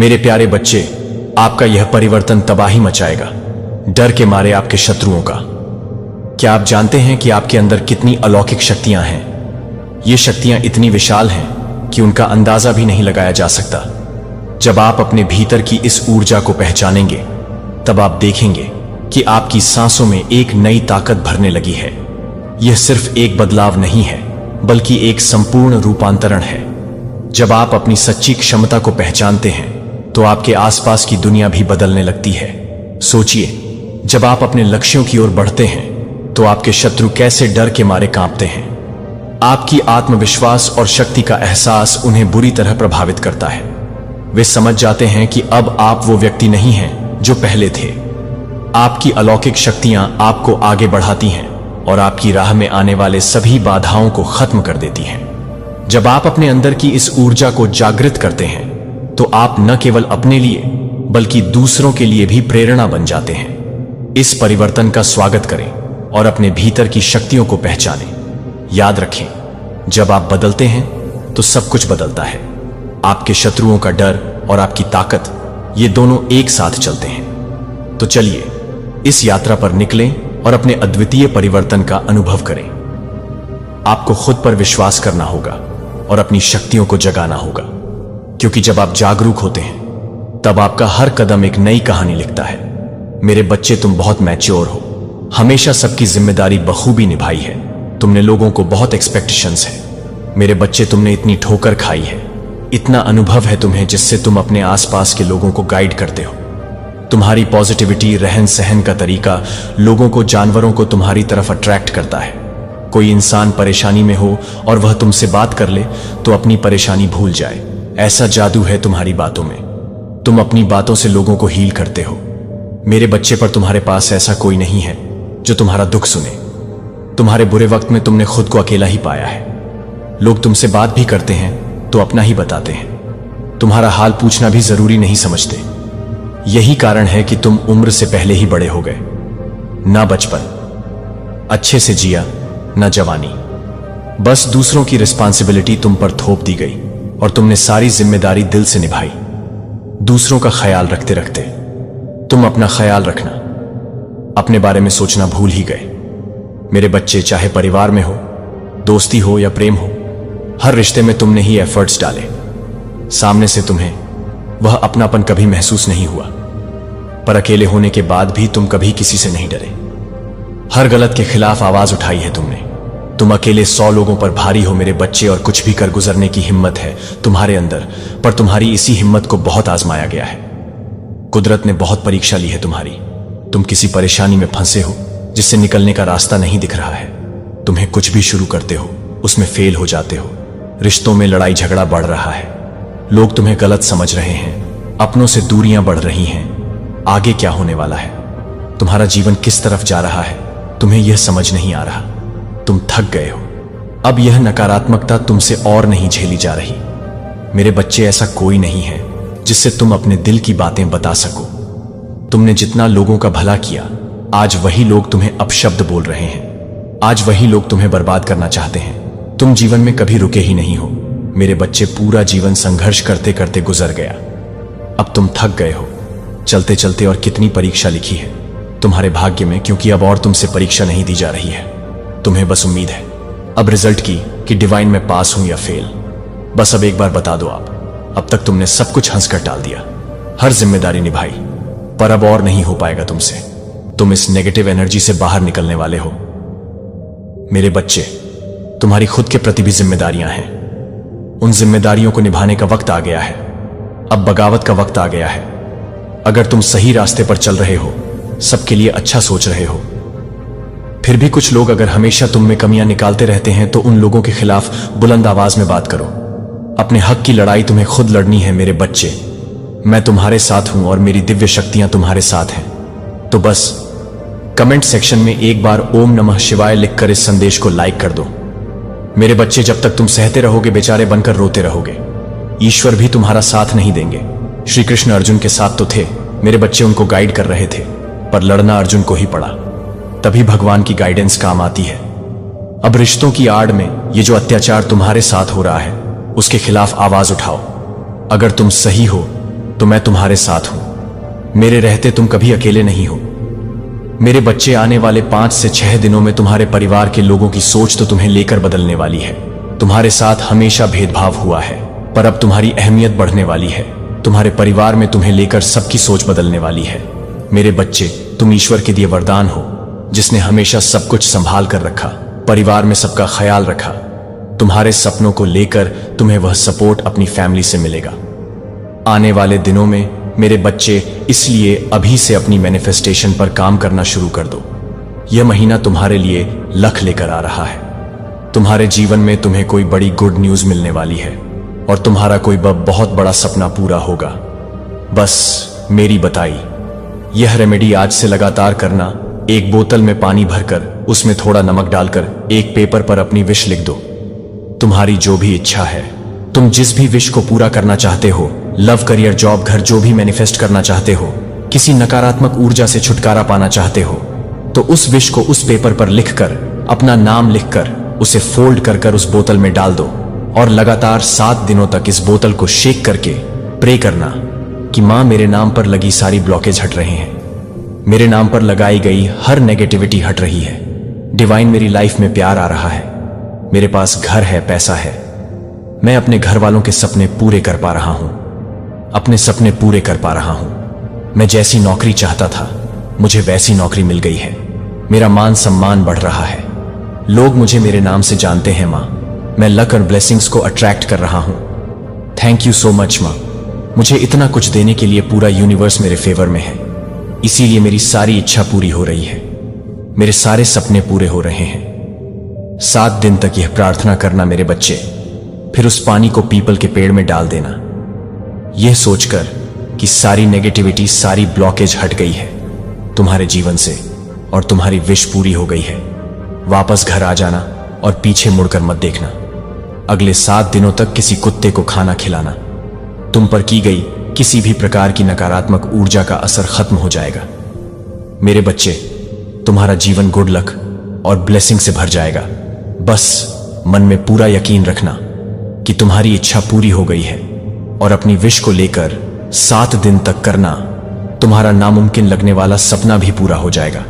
मेरे प्यारे बच्चे, आपका यह परिवर्तन तबाही मचाएगा, डर के मारे आपके शत्रुओं का। क्या आप जानते हैं कि आपके अंदर कितनी अलौकिक शक्तियां हैं? ये शक्तियां इतनी विशाल हैं कि उनका अंदाजा भी नहीं लगाया जा सकता। जब आप अपने भीतर की इस ऊर्जा को पहचानेंगे, तब आप देखेंगे कि आपकी सांसों में एक नई ताकत भरने लगी है। यह सिर्फ एक बदलाव नहीं है, बल्कि एक संपूर्ण रूपांतरण है। जब आप अपनी सच्ची क्षमता को पहचानते हैं, तो आपके आसपास की दुनिया भी बदलने लगती है। सोचिए, जब आप अपने लक्ष्यों की ओर बढ़ते हैं, तो आपके शत्रु कैसे डर के मारे कांपते हैं। आपकी आत्मविश्वास और शक्ति का एहसास उन्हें बुरी तरह प्रभावित करता है। वे समझ जाते हैं कि अब आप वो व्यक्ति नहीं हैं जो पहले थे। आपकी अलौकिक शक्तियां आपको आगे बढ़ाती हैं और आपकी राह में आने वाले सभी बाधाओं को खत्म कर देती हैं। जब आप अपने अंदर की इस ऊर्जा को जागृत करते हैं, तो आप न केवल अपने लिए बल्कि दूसरों के लिए भी प्रेरणा बन जाते हैं। इस परिवर्तन का स्वागत करें और अपने भीतर की शक्तियों को पहचानें। याद रखें, जब आप बदलते हैं तो सब कुछ बदलता है। आपके शत्रुओं का डर और आपकी ताकत, ये दोनों एक साथ चलते हैं। तो चलिए इस यात्रा पर निकलें और अपने अद्वितीय परिवर्तन का अनुभव करें। आपको खुद पर विश्वास करना होगा और अपनी शक्तियों को जगाना होगा, क्योंकि जब आप जागरूक होते हैं, तब आपका हर कदम एक नई कहानी लिखता है। मेरे बच्चे, तुम बहुत मैच्योर हो, हमेशा सबकी जिम्मेदारी बखूबी निभाई है। तुमने लोगों को बहुत एक्सपेक्टेशंस है। मेरे बच्चे, तुमने इतनी ठोकर खाई है, इतना अनुभव है तुम्हें, जिससे तुम अपने आसपास के लोगों को गाइड करते हो। तुम्हारी पॉजिटिविटी, रहन सहन का तरीका लोगों को, जानवरों को तुम्हारी तरफ अट्रैक्ट करता है। कोई इंसान परेशानी में हो और वह तुमसे बात कर ले तो अपनी परेशानी भूल जाए। ऐसा जादू है तुम्हारी बातों में। तुम अपनी बातों से लोगों को हील करते हो। मेरे बच्चे, पर तुम्हारे पास ऐसा कोई नहीं है जो तुम्हारा दुख सुने। तुम्हारे बुरे वक्त में तुमने खुद को अकेला ही पाया है। लोग तुमसे बात भी करते हैं तो अपना ही बताते हैं। तुम्हारा हाल पूछना भी जरूरी नहीं समझते। यही कारण है कि तुम उम्र से पहले ही बड़े हो गए। ना बचपन अच्छे से जिया, ना जवानी। बस दूसरों की रिस्पॉन्सिबिलिटी तुम पर थोप दी गई और तुमने सारी जिम्मेदारी दिल से निभाई। दूसरों का ख्याल रखते रखते तुम अपना ख्याल रखना, अपने बारे में सोचना भूल ही गए। मेरे बच्चे, चाहे परिवार में हो, दोस्ती हो या प्रेम हो, हर रिश्ते में तुमने ही एफर्ट्स डाले। सामने से तुम्हें वह अपनापन कभी महसूस नहीं हुआ, पर अकेले होने के बाद भी तुम कभी किसी से नहीं डरे। हर गलत के खिलाफ आवाज उठाई है तुमने। तुम अकेले 100 लोगों पर भारी हो मेरे बच्चे, और कुछ भी कर गुजरने की हिम्मत है तुम्हारे अंदर। पर तुम्हारी इसी हिम्मत को बहुत आजमाया गया है। कुदरत ने बहुत परीक्षा ली है तुम्हारी। तुम किसी परेशानी में फंसे हो जिससे निकलने का रास्ता नहीं दिख रहा है। तुम्हें कुछ भी शुरू करते हो, उसमें फेल हो जाते हो। रिश्तों में लड़ाई झगड़ा बढ़ रहा है। लोग तुम्हें गलत समझ रहे हैं। अपनों से दूरियां बढ़ रही हैं। आगे क्या होने वाला है? तुम्हारा जीवन किस तरफ जा रहा है? तुम्हें यह समझ नहीं आ रहा। तुम थक गए हो। अब यह नकारात्मकता तुमसे और नहीं झेली जा रही। मेरे बच्चे, ऐसा कोई नहीं है जिससे तुम अपने दिल की बातें बता सको। तुमने जितना लोगों का भला किया, आज वही लोग तुम्हें अपशब्द बोल रहे हैं। आज वही लोग तुम्हें बर्बाद करना चाहते हैं। तुम जीवन में कभी रुके ही नहीं हो। मेरे बच्चे, पूरा जीवन संघर्ष करते करते गुजर गया। अब तुम थक गए हो चलते चलते, और कितनी परीक्षा लिखी है तुम्हारे भाग्य में, क्योंकि अब और तुमसे परीक्षा नहीं दी जा रही है। तुम्हें बस उम्मीद है अब रिजल्ट की कि डिवाइन में पास हूं या फेल। बस अब एक बार बता दो आप। अब तक तुमने सब कुछ हंसकर टाल दिया, हर जिम्मेदारी निभाई, पर अब और नहीं हो पाएगा तुमसे। तुम इस नेगेटिव एनर्जी से बाहर निकलने वाले हो। मेरे बच्चे, तुम्हारी खुद के प्रति भी जिम्मेदारियां हैं। उन जिम्मेदारियों को निभाने का वक्त आ गया है। अब बगावत का वक्त आ गया है। अगर तुम सही रास्ते पर चल रहे हो, सबके लिए अच्छा सोच रहे हो, फिर भी कुछ लोग अगर हमेशा तुम में कमियां निकालते रहते हैं, तो उन लोगों के खिलाफ बुलंद आवाज में बात करो। अपने हक की लड़ाई तुम्हें खुद लड़नी है। मेरे बच्चे, मैं तुम्हारे साथ हूं और मेरी दिव्य शक्तियां तुम्हारे साथ हैं। तो बस कमेंट सेक्शन में एक बार ओम नमः शिवाय लिखकर इस संदेश को लाइक कर दो। मेरे बच्चे, जब तक तुम सहते रहोगे, बेचारे बनकर रोते रहोगे, ईश्वर भी तुम्हारा साथ नहीं देंगे। श्री कृष्ण अर्जुन के साथ तो थे मेरे बच्चे, उनको गाइड कर रहे थे, पर लड़ना अर्जुन को ही पड़ा। तभी भगवान की गाइडेंस काम आती है। अब रिश्तों की आड़ में ये जो अत्याचार तुम्हारे साथ हो रहा है, उसके खिलाफ आवाज उठाओ। अगर तुम सही हो तो मैं तुम्हारे साथ हूं। मेरे रहते तुम कभी अकेले नहीं हो। मेरे बच्चे, आने वाले 5 से 6 दिनों में तुम्हारे परिवार के लोगों की सोच तो तुम्हें लेकर बदलने वाली है। तुम्हारे साथ हमेशा भेदभाव हुआ है, पर अब तुम्हारी अहमियत बढ़ने वाली है। तुम्हारे परिवार में तुम्हें लेकर सबकी सोच बदलने वाली है। मेरे बच्चे, तुम ईश्वर के दिए वरदान हो, जिसने हमेशा सब कुछ संभाल कर रखा, परिवार में सबका ख्याल रखा। तुम्हारे सपनों को लेकर तुम्हें वह सपोर्ट अपनी फैमिली से मिलेगा। आने वाले दिनों में मेरे बच्चे, इसलिए अभी से अपनी मैनिफेस्टेशन पर काम करना शुरू कर दो। यह महीना तुम्हारे लिए लक लेकर आ रहा है। तुम्हारे जीवन में तुम्हें कोई बड़ी गुड न्यूज मिलने वाली है और तुम्हारा कोई बहुत बड़ा सपना पूरा होगा। बस मेरी बताई यह रेमेडी आज से लगातार करना। एक बोतल में पानी भरकर उसमें थोड़ा नमक डालकर एक पेपर पर अपनी विश लिख दो। तुम्हारी जो भी इच्छा है, तुम जिस भी विश को पूरा करना चाहते हो, लव, करियर, जॉब, घर, जो भी मैनिफेस्ट करना चाहते हो, किसी नकारात्मक ऊर्जा से छुटकारा पाना चाहते हो, तो उस विश को उस पेपर पर लिखकर, अपना नाम लिखकर, उसे फोल्ड कर उस बोतल में डाल दो और लगातार 7 दिनों तक इस बोतल को शेक करके प्रे करना कि मां, मेरे नाम पर लगी सारी ब्लॉकेज हट रहे हैं। मेरे नाम पर लगाई गई हर नेगेटिविटी हट रही है। डिवाइन, मेरी लाइफ में प्यार आ रहा है। मेरे पास घर है, पैसा है। मैं अपने घर वालों के सपने पूरे कर पा रहा हूं। अपने सपने पूरे कर पा रहा हूं। मैं जैसी नौकरी चाहता था, मुझे वैसी नौकरी मिल गई है। मेरा मान सम्मान बढ़ रहा है। लोग मुझे मेरे नाम से जानते हैं। मां, मैं लक और ब्लेसिंग्स को अट्रैक्ट कर रहा हूं। थैंक यू सो मच मां। मुझे इतना कुछ देने के लिए पूरा यूनिवर्स मेरे फेवर में है, इसीलिए मेरी सारी इच्छा पूरी हो रही है। मेरे सारे सपने पूरे हो रहे हैं। 7 दिन तक यह प्रार्थना करना मेरे बच्चे, फिर उस पानी को पीपल के पेड़ में डाल देना, यह सोचकर कि सारी नेगेटिविटी, सारी ब्लॉकेज हट गई है तुम्हारे जीवन से और तुम्हारी विश पूरी हो गई है। वापस घर आ जाना और पीछे मुड़कर मत देखना। अगले 7 दिनों तक किसी कुत्ते को खाना खिलाना। तुम पर की गई किसी भी प्रकार की नकारात्मक ऊर्जा का असर खत्म हो जाएगा। मेरे बच्चे, तुम्हारा जीवन गुड लक और ब्लेसिंग से भर जाएगा। बस मन में पूरा यकीन रखना कि तुम्हारी इच्छा पूरी हो गई है और अपनी विश को लेकर 7 दिन तक करना। तुम्हारा नामुमकिन लगने वाला सपना भी पूरा हो जाएगा।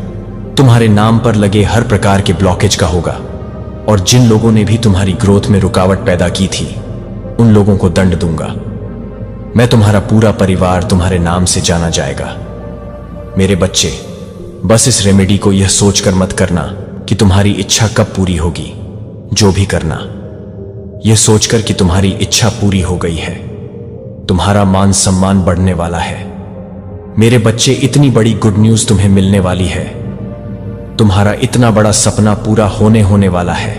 तुम्हारे नाम पर लगे हर प्रकार के ब्लॉकेज का होगा और जिन लोगों ने भी तुम्हारी ग्रोथ में रुकावट पैदा की थी, उन लोगों को दंड दूंगा। मैं, तुम्हारा पूरा परिवार तुम्हारे नाम से जाना जाएगा। मेरे बच्चे, बस इस रेमेडी को यह सोचकर मत करना कि तुम्हारी इच्छा कब पूरी होगी। जो भी करना, यह सोचकर कि तुम्हारी इच्छा पूरी हो गई है। तुम्हारा मान सम्मान बढ़ने वाला है। मेरे बच्चे, इतनी बड़ी गुड न्यूज तुम्हें मिलने वाली है। तुम्हारा इतना बड़ा सपना पूरा होने वाला है।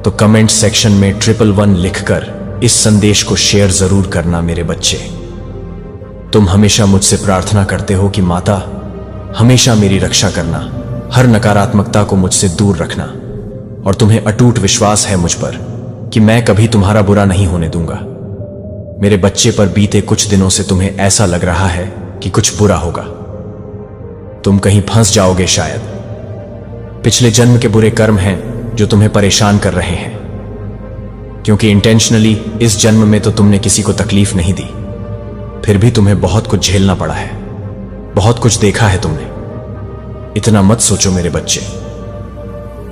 तो कमेंट सेक्शन में 111 लिखकर इस संदेश को शेयर जरूर करना। मेरे बच्चे, तुम हमेशा मुझसे प्रार्थना करते हो कि माता, हमेशा मेरी रक्षा करना, हर नकारात्मकता को मुझसे दूर रखना, और तुम्हें अटूट विश्वास है मुझ पर कि मैं कभी तुम्हारा बुरा नहीं होने दूंगा। मेरे बच्चे, पर बीते कुछ दिनों से तुम्हें ऐसा लग रहा है कि कुछ बुरा होगा। तुम कहीं फंस जाओगे शायद। पिछले जन्म के बुरे कर्म हैं जो तुम्हें परेशान कर रहे हैं, क्योंकि इंटेंशनली इस जन्म में तो तुमने किसी को तकलीफ नहीं दी, फिर भी तुम्हें बहुत कुछ झेलना पड़ा है। बहुत कुछ देखा है तुमने। इतना मत सोचो मेरे बच्चे।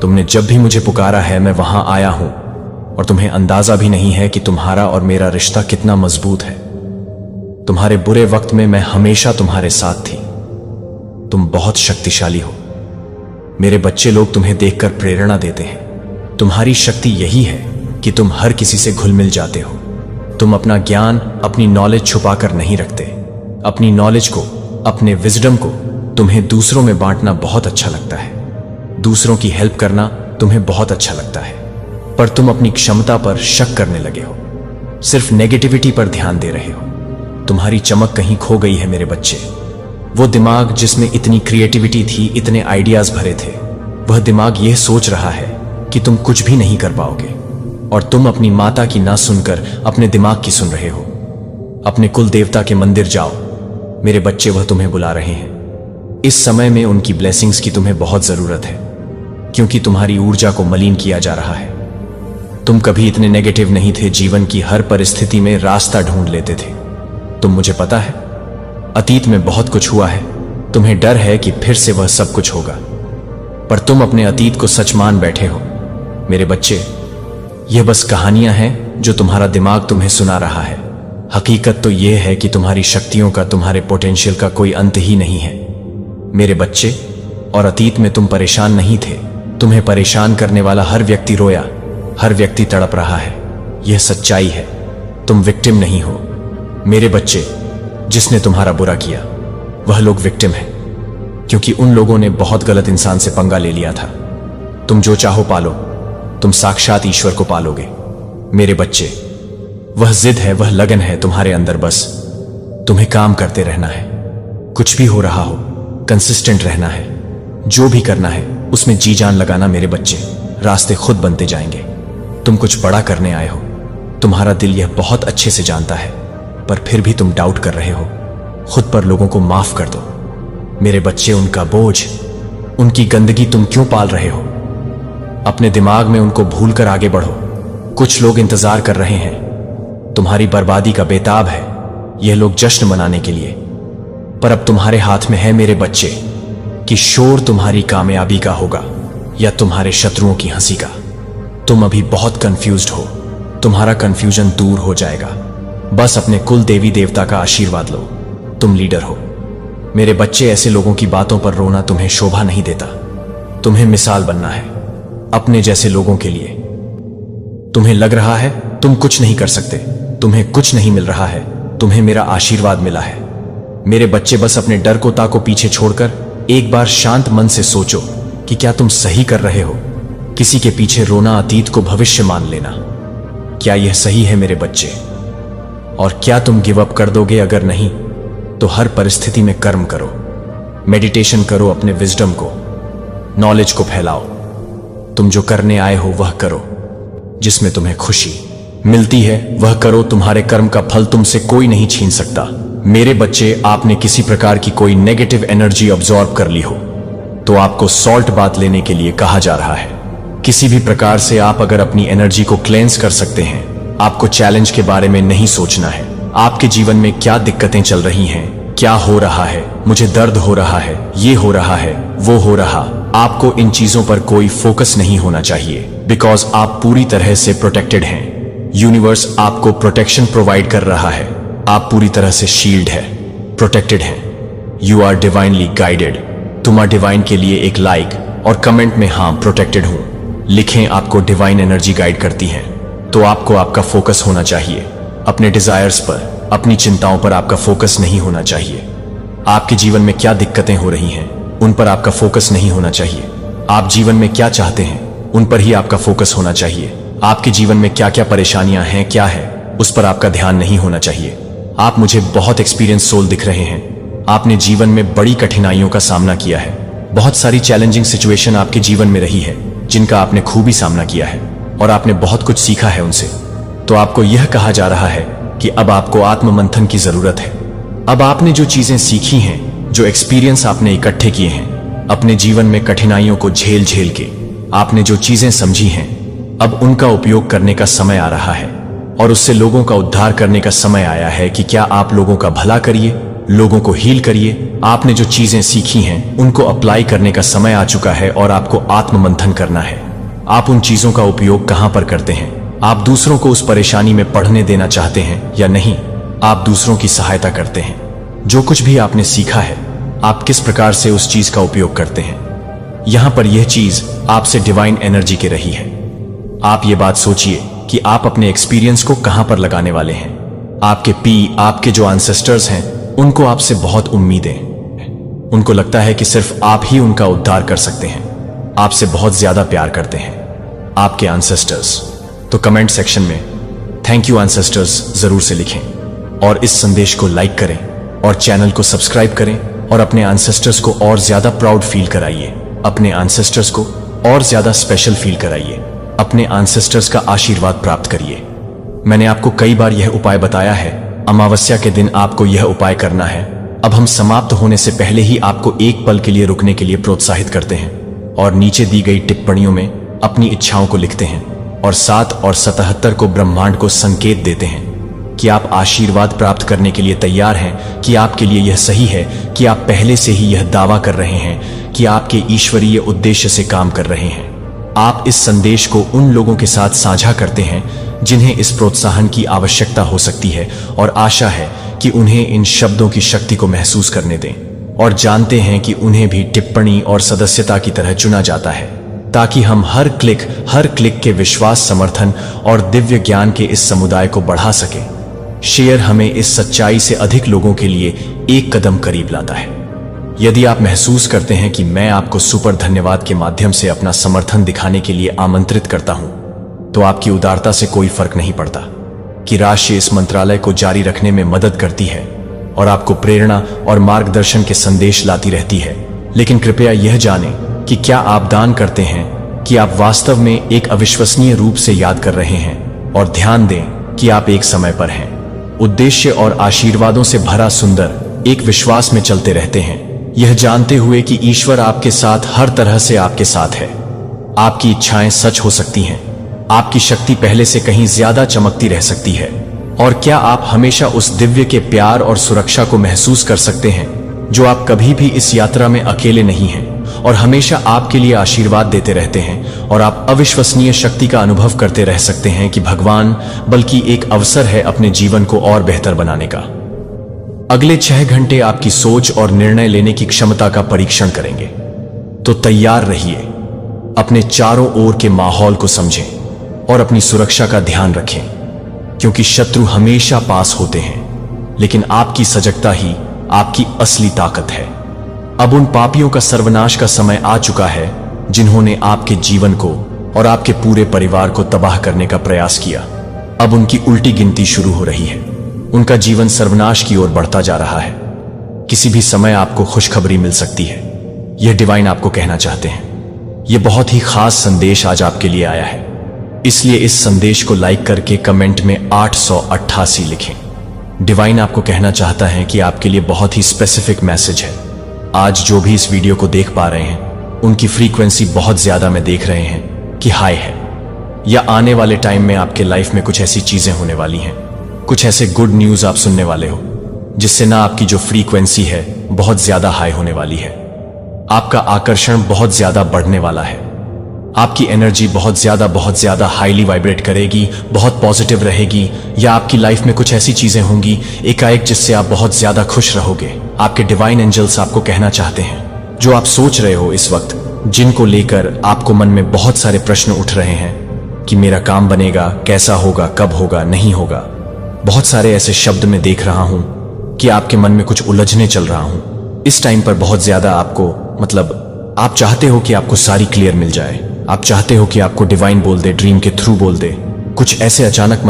तुमने जब भी मुझे पुकारा है, मैं वहां आया हूं, और तुम्हें अंदाजा भी नहीं है कि तुम्हारा और मेरा रिश्ता कितना मजबूत है। तुम्हारे बुरे वक्त में मैं हमेशा तुम्हारे साथ थी। तुम बहुत शक्तिशाली हो। मेरे बच्चे, लोग तुम्हें देखकर प्रेरणा देते हैं। तुम्हारी शक्ति यही है कि तुम हर किसी से घुल मिल जाते हो। तुम अपना ज्ञान, अपनी नॉलेज छुपाकर नहीं रखते। अपनी नॉलेज को, अपने विजडम को तुम्हें दूसरों में बांटना बहुत अच्छा लगता है। दूसरों की हेल्प करना तुम्हें बहुत अच्छा लगता है, पर तुम अपनी क्षमता पर शक करने लगे हो। सिर्फ नेगेटिविटी पर ध्यान दे रहे हो। तुम्हारी चमक कहीं खो गई है मेरे बच्चे। वो दिमाग जिसमें इतनी क्रिएटिविटी थी, इतने आइडियाज भरे थे, वह दिमाग यह सोच रहा है कि तुम कुछ भी नहीं कर पाओगे, और तुम अपनी माता की ना सुनकर अपने दिमाग की सुन रहे हो। अपने कुल देवता के मंदिर जाओ मेरे बच्चे, वह तुम्हें बुला रहे हैं। इस समय में उनकी ब्लेसिंग्स की तुम्हें बहुत जरूरत है, क्योंकि तुम्हारी ऊर्जा को मलिन किया जा रहा है। तुम कभी इतने नेगेटिव नहीं थे। जीवन की हर परिस्थिति में रास्ता ढूंढ लेते थे। तुम मुझे पता है, अतीत में बहुत कुछ हुआ है। तुम्हें डर है कि फिर से वह सब कुछ होगा, पर तुम अपने अतीत को सच मान बैठे हो। मेरे बच्चे, यह बस कहानियां हैं जो तुम्हारा दिमाग तुम्हें सुना रहा है। हकीकत तो यह है कि तुम्हारी शक्तियों का, तुम्हारे पोटेंशियल का कोई अंत ही नहीं है मेरे बच्चे। और अतीत में तुम परेशान नहीं थे। तुम्हें परेशान करने वाला हर व्यक्ति रोया, हर व्यक्ति तड़प रहा है। यह सच्चाई है। तुम विक्टिम नहीं हो मेरे बच्चे। जिसने तुम्हारा बुरा किया वह लोग विक्टिम है, क्योंकि उन लोगों ने बहुत गलत इंसान से पंगा ले लिया था। तुम जो चाहो पालो, तुम साक्षात ईश्वर को पालोगे मेरे बच्चे। वह जिद है, वह लगन है तुम्हारे अंदर। बस तुम्हें काम करते रहना है। कुछ भी हो रहा हो, कंसिस्टेंट रहना है। जो भी करना है उसमें जी जान लगाना मेरे बच्चे। रास्ते खुद बनते जाएंगे। तुम कुछ बड़ा करने आए हो, तुम्हारा दिल यह बहुत अच्छे से जानता है, पर फिर भी तुम डाउट कर रहे हो। खुद पर लोगों को माफ कर दो मेरे बच्चे। उनका बोझ, उनकी गंदगी तुम क्यों पाल रहे हो? अपने दिमाग में उनको भूलकर आगे बढ़ो। कुछ लोग इंतजार कर रहे हैं, तुम्हारी बर्बादी का बेताब है यह लोग जश्न मनाने के लिए। पर अब तुम्हारे हाथ में है मेरे बच्चे कि शोर तुम्हारी कामयाबी का होगा या तुम्हारे शत्रुओं की हंसी का। तुम अभी बहुत कंफ्यूज्ड हो। तुम्हारा कंफ्यूजन दूर हो जाएगा। बस अपने कुल देवी देवता का आशीर्वाद लो। तुम लीडर हो मेरे बच्चे। ऐसे लोगों की बातों पर रोना तुम्हें शोभा नहीं देता। तुम्हें मिसाल बनना है अपने जैसे लोगों के लिए। तुम्हें लग रहा है तुम कुछ नहीं कर सकते, तुम्हें कुछ नहीं मिल रहा है, तुम्हें मेरा आशीर्वाद मिला है मेरे बच्चे। बस अपने डर को ताको पीछे छोड़कर एक बार शांत मन से सोचो कि क्या तुम सही कर रहे हो। किसी के पीछे रोना, अतीत को भविष्य मान लेना, क्या यह सही है मेरे बच्चे? और क्या तुम गिव अप कर दोगे? अगर नहीं तो हर परिस्थिति में कर्म करो, मेडिटेशन करो, अपने विजडम को, नॉलेज को फैलाओ। तुम जो करने आए हो वह करो, जिसमें तुम्हें खुशी मिलती है वह करो। तुम्हारे कर्म का फल तुमसे कोई नहीं छीन सकता मेरे बच्चे। आपने किसी प्रकार की कोई नेगेटिव एनर्जी ऑब्जॉर्ब कर ली हो तो आपको सॉल्ट बाथ लेने के लिए कहा जा रहा है। किसी भी प्रकार से आप अगर अपनी एनर्जी को क्लेंस कर सकते हैं, आपको चैलेंज के बारे में नहीं सोचना है। आपके जीवन में क्या दिक्कतें चल रही हैं, क्या हो रहा है, मुझे दर्द हो रहा है, ये हो रहा है, वो हो रहा, आपको इन चीजों पर कोई फोकस नहीं होना चाहिए, बिकॉज आप पूरी तरह से प्रोटेक्टेड हैं। यूनिवर्स आपको प्रोटेक्शन प्रोवाइड कर रहा है। आप पूरी तरह से शील्ड है, प्रोटेक्टेड हैं। You are divinely guided. तुम डिवाइन के लिए एक लाइक और कमेंट में हाँ प्रोटेक्टेड हूं लिखें। आपको डिवाइन एनर्जी गाइड करती है, तो आपको आपका फोकस होना चाहिए अपने डिजायर्स पर, अपनी चिंताओं पर आपका फोकस नहीं होना चाहिए। आपके जीवन में क्या दिक्कतें हो रही हैं उन पर आपका फोकस नहीं होना चाहिए। आप जीवन में क्या चाहते हैं उन पर ही आपका फोकस होना चाहिए। आपके जीवन में क्या क्या परेशानियां हैं, क्या है, उस पर आपका ध्यान नहीं होना चाहिए। आप मुझे बहुत एक्सपीरियंस सोल दिख रहे हैं। आपने जीवन में बड़ी कठिनाइयों का सामना किया है। बहुत सारी चैलेंजिंग सिचुएशन आपके जीवन में रही है जिनका आपने खूबी सामना किया है और आपने बहुत कुछ सीखा है उनसे। तो आपको यह कहा जा रहा है कि अब आपको आत्ममंथन की जरूरत है। अब आपने जो चीजें सीखी हैं, जो एक्सपीरियंस आपने इकट्ठे किए हैं अपने जीवन में, कठिनाइयों को झेल झेल के आपने जो चीजें समझी हैं, अब उनका उपयोग करने का समय आ रहा है और उससे लोगों का उद्धार करने का समय आया है कि क्या आप लोगों का भला करिए, लोगों को हील करिए। आपने जो चीजें सीखी हैं उनको अप्लाई करने का समय आ चुका है और आपको आत्ममंथन करना है। आप उन चीजों का उपयोग कहां पर करते हैं? आप दूसरों को उस परेशानी में पढ़ने देना चाहते हैं या नहीं? आप दूसरों की सहायता करते हैं। जो कुछ भी आपने सीखा है, आप किस प्रकार से उस चीज का उपयोग करते हैं? यहां पर यह चीज आपसे डिवाइन एनर्जी की रही है। आप ये बात सोचिए कि आप अपने एक्सपीरियंस को कहां पर लगाने वाले हैं। आपके जो एंसेस्टर्स हैं उनको आपसे बहुत उम्मीदें। उनको लगता है कि सिर्फ आप ही उनका उद्धार कर सकते हैं। आपसे बहुत ज्यादा प्यार करते हैं आपके एंसेस्टर्स। तो कमेंट सेक्शन में थैंक यू एंसेस्टर्स जरूर से लिखें और इस संदेश को लाइक करें और चैनल को सब्सक्राइब करें और अपने एंसेस्टर्स को और ज्यादा प्राउड फील कराइए। अपने एंसेस्टर्स को और ज्यादा स्पेशल फील कराइए। अपने एंसेस्टर्स का आशीर्वाद प्राप्त करिए। मैंने आपको कई बार यह उपाय बताया है। अमावस्या के दिन आपको यह उपाय करना है। अब हम समाप्त होने से पहले ही आपको एक पल के लिए रुकने के लिए प्रोत्साहित करते हैं और नीचे दी गई टिप्पणियों में अपनी इच्छाओं को लिखते हैं और 7 और 77 को ब्रह्मांड को संकेत देते हैं कि आप आशीर्वाद प्राप्त करने के लिए तैयार हैं, कि आपके लिए यह सही है, कि आप पहले से ही यह दावा कर रहे हैं कि आपके ईश्वरीय उद्देश्य से काम कर रहे हैं। आप इस संदेश को उन लोगों के साथ साझा करते हैं जिन्हें इस प्रोत्साहन की आवश्यकता हो सकती है, और आशा है कि उन्हें इन शब्दों की शक्ति को महसूस करने दें, और जानते हैं कि उन्हें भी टिप्पणी और सदस्यता की तरह चुना जाता है, ताकि हम हर क्लिक के विश्वास, समर्थन और दिव्य ज्ञान के इस समुदाय को बढ़ा सकें। शेयर हमें इस सच्चाई से अधिक लोगों के लिए एक कदम करीब लाता है। यदि आप महसूस करते हैं कि मैं आपको सुपर धन्यवाद के माध्यम से अपना समर्थन दिखाने के लिए आमंत्रित करता हूं, तो आपकी उदारता से कोई फर्क नहीं पड़ता कि राशि इस मंत्रालय को जारी रखने में मदद करती है और आपको प्रेरणा और मार्गदर्शन के संदेश लाती रहती है। लेकिन कृपया यह जानें कि क्या आप दान करते हैं कि आप वास्तव में एक अविश्वसनीय रूप से याद कर रहे हैं, और ध्यान दें कि आप एक समय पर हैं, उद्देश्य और आशीर्वादों से भरा सुंदर एक विश्वास में चलते रहते हैं, यह जानते हुए कि ईश्वर आपके साथ हर तरह से आपके साथ है। आपकी इच्छाएं सच हो सकती हैं, आपकी शक्ति पहले से कहीं ज्यादा चमकती रह सकती है, और क्या आप हमेशा उस दिव्य के प्यार और सुरक्षा को महसूस कर सकते हैं जो आप कभी भी इस यात्रा में अकेले नहीं हैं, और हमेशा आपके लिए आशीर्वाद देते रहते हैं, और आप अविश्वसनीय शक्ति का अनुभव करते रह सकते हैं कि भगवान बल्कि एक अवसर है अपने जीवन को और बेहतर बनाने का। अगले 6 घंटे आपकी सोच और निर्णय लेने की क्षमता का परीक्षण करेंगे, तो तैयार रहिए। अपने चारों ओर के माहौल को समझें और अपनी सुरक्षा का ध्यान रखें, क्योंकि शत्रु हमेशा पास होते हैं, लेकिन आपकी सजगता ही आपकी असली ताकत है। अब उन पापियों का सर्वनाश का समय आ चुका है जिन्होंने आपके जीवन को और आपके पूरे परिवार को तबाह करने का प्रयास किया। अब उनकी उल्टी गिनती शुरू हो रही है, उनका जीवन सर्वनाश की ओर बढ़ता जा रहा है। किसी भी समय आपको खुशखबरी मिल सकती है, यह डिवाइन आपको कहना चाहते हैं। यह बहुत ही खास संदेश आज आपके लिए आया है, इसलिए इस संदेश को लाइक करके कमेंट में 888 लिखें। डिवाइन आपको कहना चाहता है कि आपके लिए बहुत ही स्पेसिफिक मैसेज है। आज जो भी इस वीडियो को देख पा रहे हैं, उनकी फ्रीक्वेंसी बहुत ज्यादा में देख रहे हैं कि हाई है, या आने वाले टाइम में आपके लाइफ में कुछ ऐसी चीजें होने वाली हैं, कुछ ऐसे गुड न्यूज आप सुनने वाले हो जिससे ना आपकी जो फ्रीक्वेंसी है बहुत ज्यादा हाई होने वाली है। आपका आकर्षण बहुत ज्यादा बढ़ने वाला है, आपकी एनर्जी बहुत ज्यादा हाईली वाइब्रेट करेगी, बहुत पॉजिटिव रहेगी, या आपकी लाइफ में कुछ ऐसी चीजें होंगी एकाएक जिससे आप बहुत ज्यादा खुश रहोगे। आपके डिवाइन एंजल्स आपको कहना चाहते हैं जो आप सोच रहे हो इस वक्त, जिनको लेकर आपको मन में बहुत सारे प्रश्न उठ रहे हैं कि मेरा काम बनेगा, कैसा होगा, कब होगा, नहीं होगा। बहुत सारे ऐसे शब्द मैं देख रहा हूं कि आपके मन में कुछ उलझने चल रहा हूं। इस टाइम पर बहुत ज्यादा आपको आप चाहते हो कि आपको सारी क्लियर मिल जाए, आप चाहते हो कि आपको डिवाइन बोल दे, ड्रीम के थ्रू बोल दे, कुछ ऐसे अचानक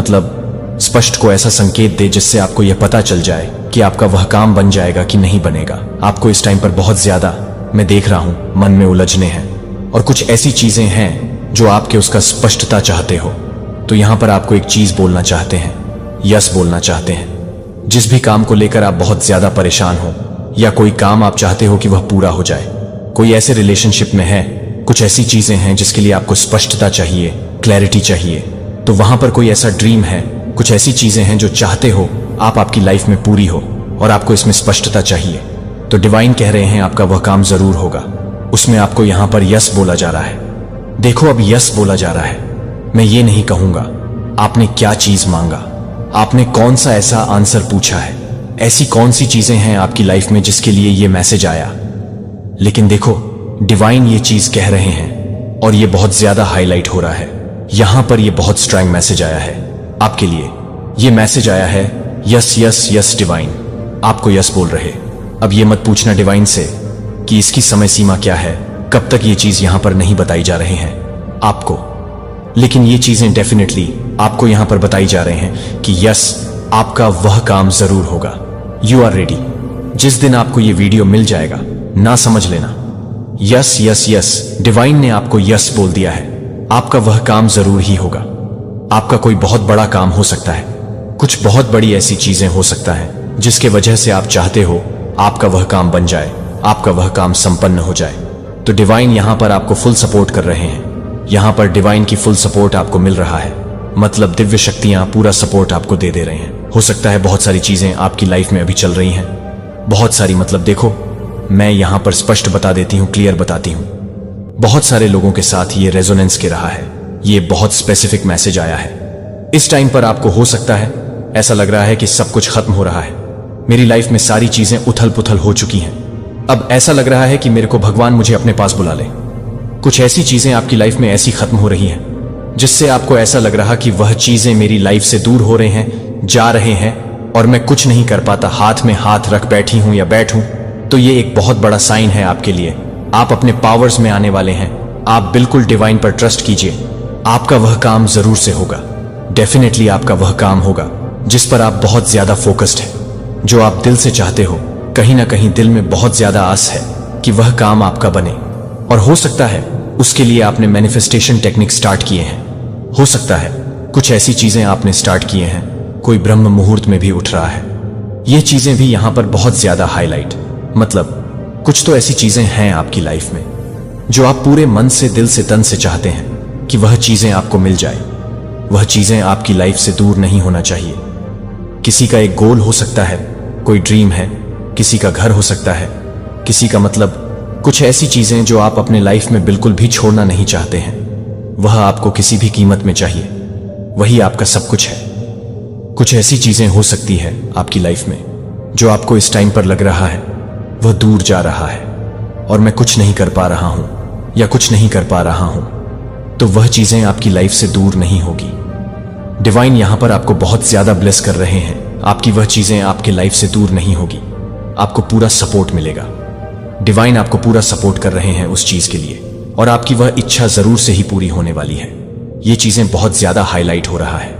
स्पष्ट को ऐसा संकेत दे जिससे आपको यह पता चल जाए कि आपका वह काम बन जाएगा कि नहीं बनेगा। आपको इस टाइम पर बहुत ज्यादा मैं देख रहा हूं मन में उलझने हैं, और कुछ ऐसी चीजें हैं जो आपके उसका स्पष्टता चाहते हो। तो यहां पर आपको एक चीज बोलना चाहते हैं, यस बोलना चाहते हैं। जिस भी काम को लेकर आप बहुत ज्यादा परेशान हो, या कोई काम आप चाहते हो कि वह पूरा हो जाए, कोई ऐसे रिलेशनशिप में है, कुछ ऐसी चीजें हैं जिसके लिए आपको स्पष्टता चाहिए, क्लैरिटी चाहिए, तो वहां पर कोई ऐसा ड्रीम है, कुछ ऐसी चीजें हैं जो चाहते हो आप आपकी लाइफ में पूरी हो, और आपको इसमें स्पष्टता चाहिए। तो डिवाइन कह रहे हैं आपका वह काम जरूर होगा। उसमें आपको यहां पर यस बोला जा रहा है। देखो, अब यस बोला जा रहा है। मैं ये नहीं कहूंगा आपने क्या चीज मांगा, आपने कौन सा ऐसा आंसर पूछा है, ऐसी कौन सी चीजें हैं आपकी लाइफ में जिसके लिए ये मैसेज आया। लेकिन देखो, डिवाइन ये चीज कह रहे हैं और ये बहुत ज्यादा हाईलाइट हो रहा है। यहां पर ये बहुत स्ट्रांग मैसेज आया है आपके लिए। ये मैसेज आया है यस यस यस। डिवाइन आपको यस बोल रहे। अब ये मत पूछना डिवाइन से कि इसकी समय सीमा क्या है, कब तक ये चीज यहां पर नहीं बताई जा रहे हैं आपको, लेकिन ये चीजें डेफिनेटली आपको यहां पर बताई जा रहे हैं कि यस, आपका वह काम जरूर होगा। You are ready. जिस दिन आपको ये वीडियो मिल जाएगा, ना समझ लेना, यस यस यस, डिवाइन ने आपको यस बोल दिया है। आपका वह काम जरूर ही होगा। आपका कोई बहुत बड़ा काम हो सकता है, कुछ बहुत बड़ी ऐसी चीजें हो सकता है जिसके वजह से आप चाहते हो आपका वह काम बन जाए, आपका वह काम संपन्न हो जाए। तो डिवाइन यहां पर आपको फुल सपोर्ट कर रहे हैं। यहां पर डिवाइन की फुल सपोर्ट आपको मिल रहा है, मतलब दिव्य शक्तियां पूरा सपोर्ट आपको दे रहे हैं। हो सकता है बहुत सारी चीजें आपकी लाइफ में अभी चल रही हैं, बहुत सारी, मतलब देखो मैं यहां पर स्पष्ट बता देती हूं, क्लियर बताती हूं। बहुत सारे लोगों के साथ ये रेजोनेंस के रहा है, ये बहुत स्पेसिफिक मैसेज आया है। इस टाइम पर आपको हो सकता है ऐसा लग रहा है कि सब कुछ खत्म हो रहा है, मेरी लाइफ में सारी चीजें उथल पुथल हो चुकी हैं, अब ऐसा लग रहा है कि मेरे को भगवान मुझे अपने पास बुला ले। कुछ ऐसी चीजें आपकी लाइफ में ऐसी खत्म हो रही हैं जिससे आपको ऐसा लग रहा कि वह चीजें मेरी लाइफ से दूर हो रहे हैं, जा रहे हैं, और मैं कुछ नहीं कर पाता, हाथ में हाथ रख बैठी हूं या बैठूं। तो ये एक बहुत बड़ा साइन है आपके लिए, आप अपने पावर्स में आने वाले हैं। आप बिल्कुल डिवाइन पर ट्रस्ट कीजिए, आपका वह काम जरूर से होगा, डेफिनेटली आपका वह काम होगा जिस पर आप बहुत ज्यादा फोकस्ड है, जो आप दिल से चाहते हो। कहीं ना कहीं दिल में बहुत ज्यादा आस है कि वह काम आपका बने, और हो सकता है उसके लिए आपने मैनिफेस्टेशन टेक्निक स्टार्ट किए हैं। हो सकता है कुछ ऐसी चीजें आपने स्टार्ट किए हैं, कोई ब्रह्म मुहूर्त में भी उठ रहा है। ये चीजें भी यहां पर बहुत ज्यादा हाईलाइट, मतलब कुछ तो ऐसी चीजें हैं आपकी लाइफ में जो आप पूरे मन से, दिल से, तन से चाहते हैं कि वह चीजें आपको मिल जाए। वह चीजें आपकी लाइफ से दूर नहीं होना चाहिए। किसी का एक गोल हो सकता है, कोई ड्रीम है, किसी का घर हो सकता है, किसी का, मतलब कुछ ऐसी चीजें जो आप अपने लाइफ में बिल्कुल भी छोड़ना नहीं चाहते हैं, वह आपको किसी भी कीमत में चाहिए, वही आपका सब कुछ है। कुछ ऐसी चीजें हो सकती है आपकी लाइफ में जो आपको इस टाइम पर लग रहा है वह दूर जा रहा है और मैं कुछ नहीं कर पा रहा हूं या कुछ नहीं कर पा रहा हूं, तो वह चीजें आपकी लाइफ से दूर नहीं होगी। डिवाइन यहां पर आपको बहुत ज्यादा ब्लेस कर रहे हैं, आपकी वह चीजें आपके लाइफ से दूर नहीं होगी, आपको पूरा सपोर्ट मिलेगा। डिवाइन आपको पूरा सपोर्ट कर रहे हैं उस चीज के लिए, और आपकी वह इच्छा जरूर से ही पूरी होने वाली है। ये चीजें बहुत ज्यादा हाईलाइट हो रहा है,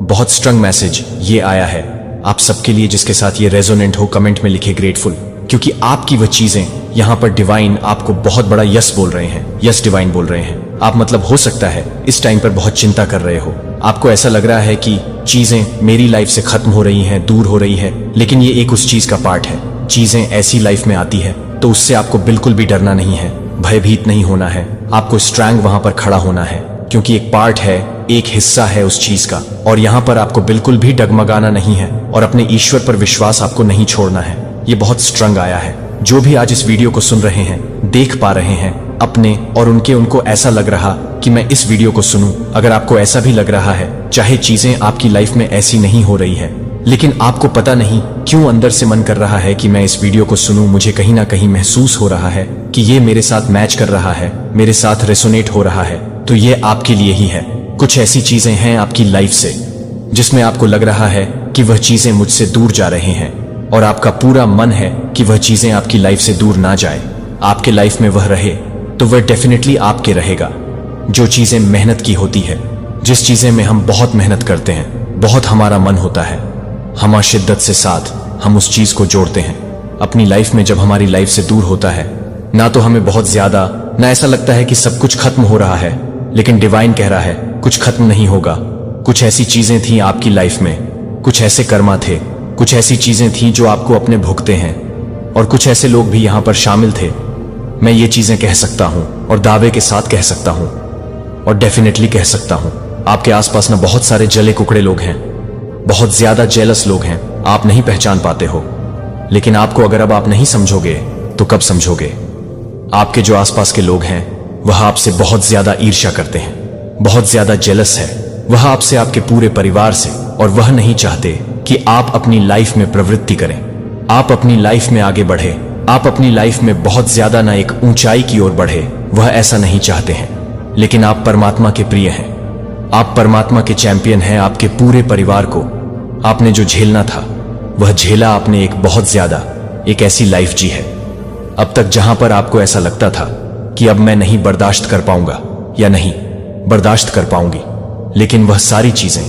बहुत स्ट्रॉन्ग मैसेज ये आया है आप सबके लिए। जिसके साथ ये रेजोनेंट हो कमेंट में लिखे ग्रेटफुल, क्योंकि आपकी वह चीजें यहां पर डिवाइन आपको बहुत बड़ा यस बोल रहे हैं, यस डिवाइन बोल रहे हैं। आप, मतलब हो सकता है इस टाइम पर बहुत चिंता कर रहे हो, आपको ऐसा लग रहा है कि चीजें मेरी लाइफ से खत्म हो रही हैं, दूर हो रही है, लेकिन ये एक उस चीज का पार्ट है। चीजें ऐसी लाइफ में आती है तो उससे आपको बिल्कुल भी डरना नहीं है, भयभीत नहीं होना है, आपको स्ट्रांग वहां पर खड़ा होना है, क्योंकि एक पार्ट है, एक हिस्सा है उस चीज का, और यहां पर आपको बिल्कुल भी डगमगाना नहीं है और अपने ईश्वर पर विश्वास आपको नहीं छोड़ना है। ये बहुत स्ट्रंग आया है। जो भी आज इस वीडियो को सुन रहे हैं, देख पा रहे हैं अपने और उनको ऐसा लग रहा कि मैं इस वीडियो को सुनूं, अगर आपको ऐसा भी लग रहा है, चाहे चीजें आपकी लाइफ में ऐसी नहीं हो रही है, लेकिन आपको पता नहीं क्यों अंदर से मन कर रहा है कि मैं इस वीडियो को सुनूं, मुझे कहीं ना कहीं महसूस हो रहा है कि ये मेरे साथ मैच कर रहा है, मेरे साथ रेसोनेट हो रहा है, तो ये आपके लिए ही है। कुछ ऐसी चीजें हैं आपकी लाइफ से जिसमें आपको लग रहा है कि वह चीजें मुझसे दूर जा रहे हैं, और आपका पूरा मन है कि वह चीजें आपकी लाइफ से दूर ना जाए, आपके लाइफ में वह रहे, तो वह डेफिनेटली आपके रहेगा। जो चीजें मेहनत की होती है, जिस चीजें में हम बहुत मेहनत करते हैं, बहुत हमारा मन होता है, हमारी शिद्दत से साथ हम उस चीज को जोड़ते हैं अपनी लाइफ में। जब हमारी लाइफ से दूर होता है ना, तो हमें बहुत ज्यादा ना ऐसा लगता है कि सब कुछ खत्म हो रहा है, लेकिन डिवाइन कह रहा है कुछ खत्म नहीं होगा। कुछ ऐसी चीजें थी आपकी लाइफ में, कुछ ऐसे कर्मा थे, कुछ ऐसी चीजें थी जो आपको अपने भुगते हैं, और कुछ ऐसे लोग भी यहां पर शामिल थे। मैं ये चीजें कह सकता हूं और दावे के साथ कह सकता हूं और डेफिनेटली कह सकता हूं, आपके आसपास ना बहुत सारे जले कुकड़े लोग हैं, बहुत ज्यादा जेलस लोग हैं, आप नहीं पहचान पाते हो, लेकिन आपको अगर अब आप नहीं समझोगे तो कब समझोगे। आपके जो आसपास के लोग हैं वह आपसे बहुत ज्यादा ईर्ष्या करते हैं, बहुत ज्यादा जेलस है वह आपसे, आपके पूरे परिवार से, और वह नहीं चाहते कि आप अपनी लाइफ में प्रवृत्ति करें, आप अपनी लाइफ में आगे बढ़े, आप अपनी लाइफ में बहुत ज्यादा ना एक ऊंचाई की ओर बढ़े, वह ऐसा नहीं चाहते हैं। लेकिन आप परमात्मा के प्रिय हैं, आप परमात्मा के चैंपियन हैं। आपके पूरे परिवार को आपने जो झेलना था वह झेला आपने, एक बहुत ज्यादा एक ऐसी लाइफ जी है अब तक जहां पर आपको ऐसा लगता था कि अब मैं नहीं बर्दाश्त कर पाऊंगा या नहीं बर्दाश्त कर पाऊंगी, लेकिन वह सारी चीजें,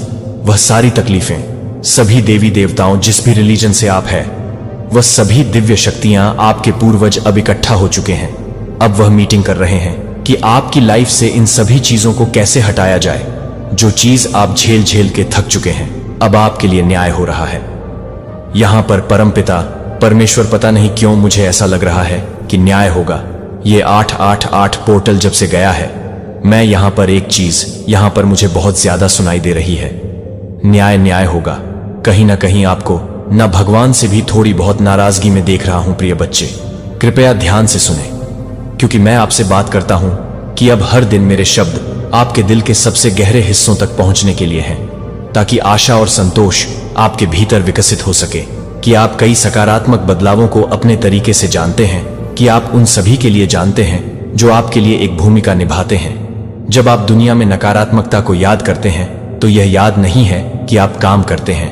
वह सारी तकलीफें, सभी देवी देवताओं, जिस भी रिलीजन से आप हैं, वह सभी दिव्य शक्तियां, आपके पूर्वज अब इकट्ठा हो चुके हैं। अब वह मीटिंग कर रहे हैं कि आपकी लाइफ से इन सभी चीजों को कैसे हटाया जाए। जो चीज आप झेल झेल के थक चुके हैं, अब आपके लिए न्याय हो रहा है। यहां पर परमपिता परमेश्वर, पता नहीं क्यों मुझे ऐसा लग रहा है कि न्याय होगा। ये 888 पोर्टल जब से गया है, मैं यहां पर एक चीज यहां पर मुझे बहुत ज्यादा सुनाई दे रही है, न्याय न्याय होगा। कहीं ना कहीं आपको न भगवान से भी थोड़ी बहुत नाराजगी में देख रहा हूं। प्रिय बच्चे, कृपया ध्यान से सुने, क्योंकि मैं आपसे बात करता हूं कि अब हर दिन मेरे शब्द आपके दिल के सबसे गहरे हिस्सों तक पहुंचने के लिए हैं, ताकि आशा और संतोष आपके भीतर विकसित हो सके कि आप कई सकारात्मक बदलावों को अपने तरीके से जानते हैं, कि आप उन सभी के लिए जानते हैं जो आपके लिए एक भूमिका निभाते हैं। जब आप दुनिया में नकारात्मकता को याद करते हैं तो यह याद नहीं है कि आप काम करते हैं।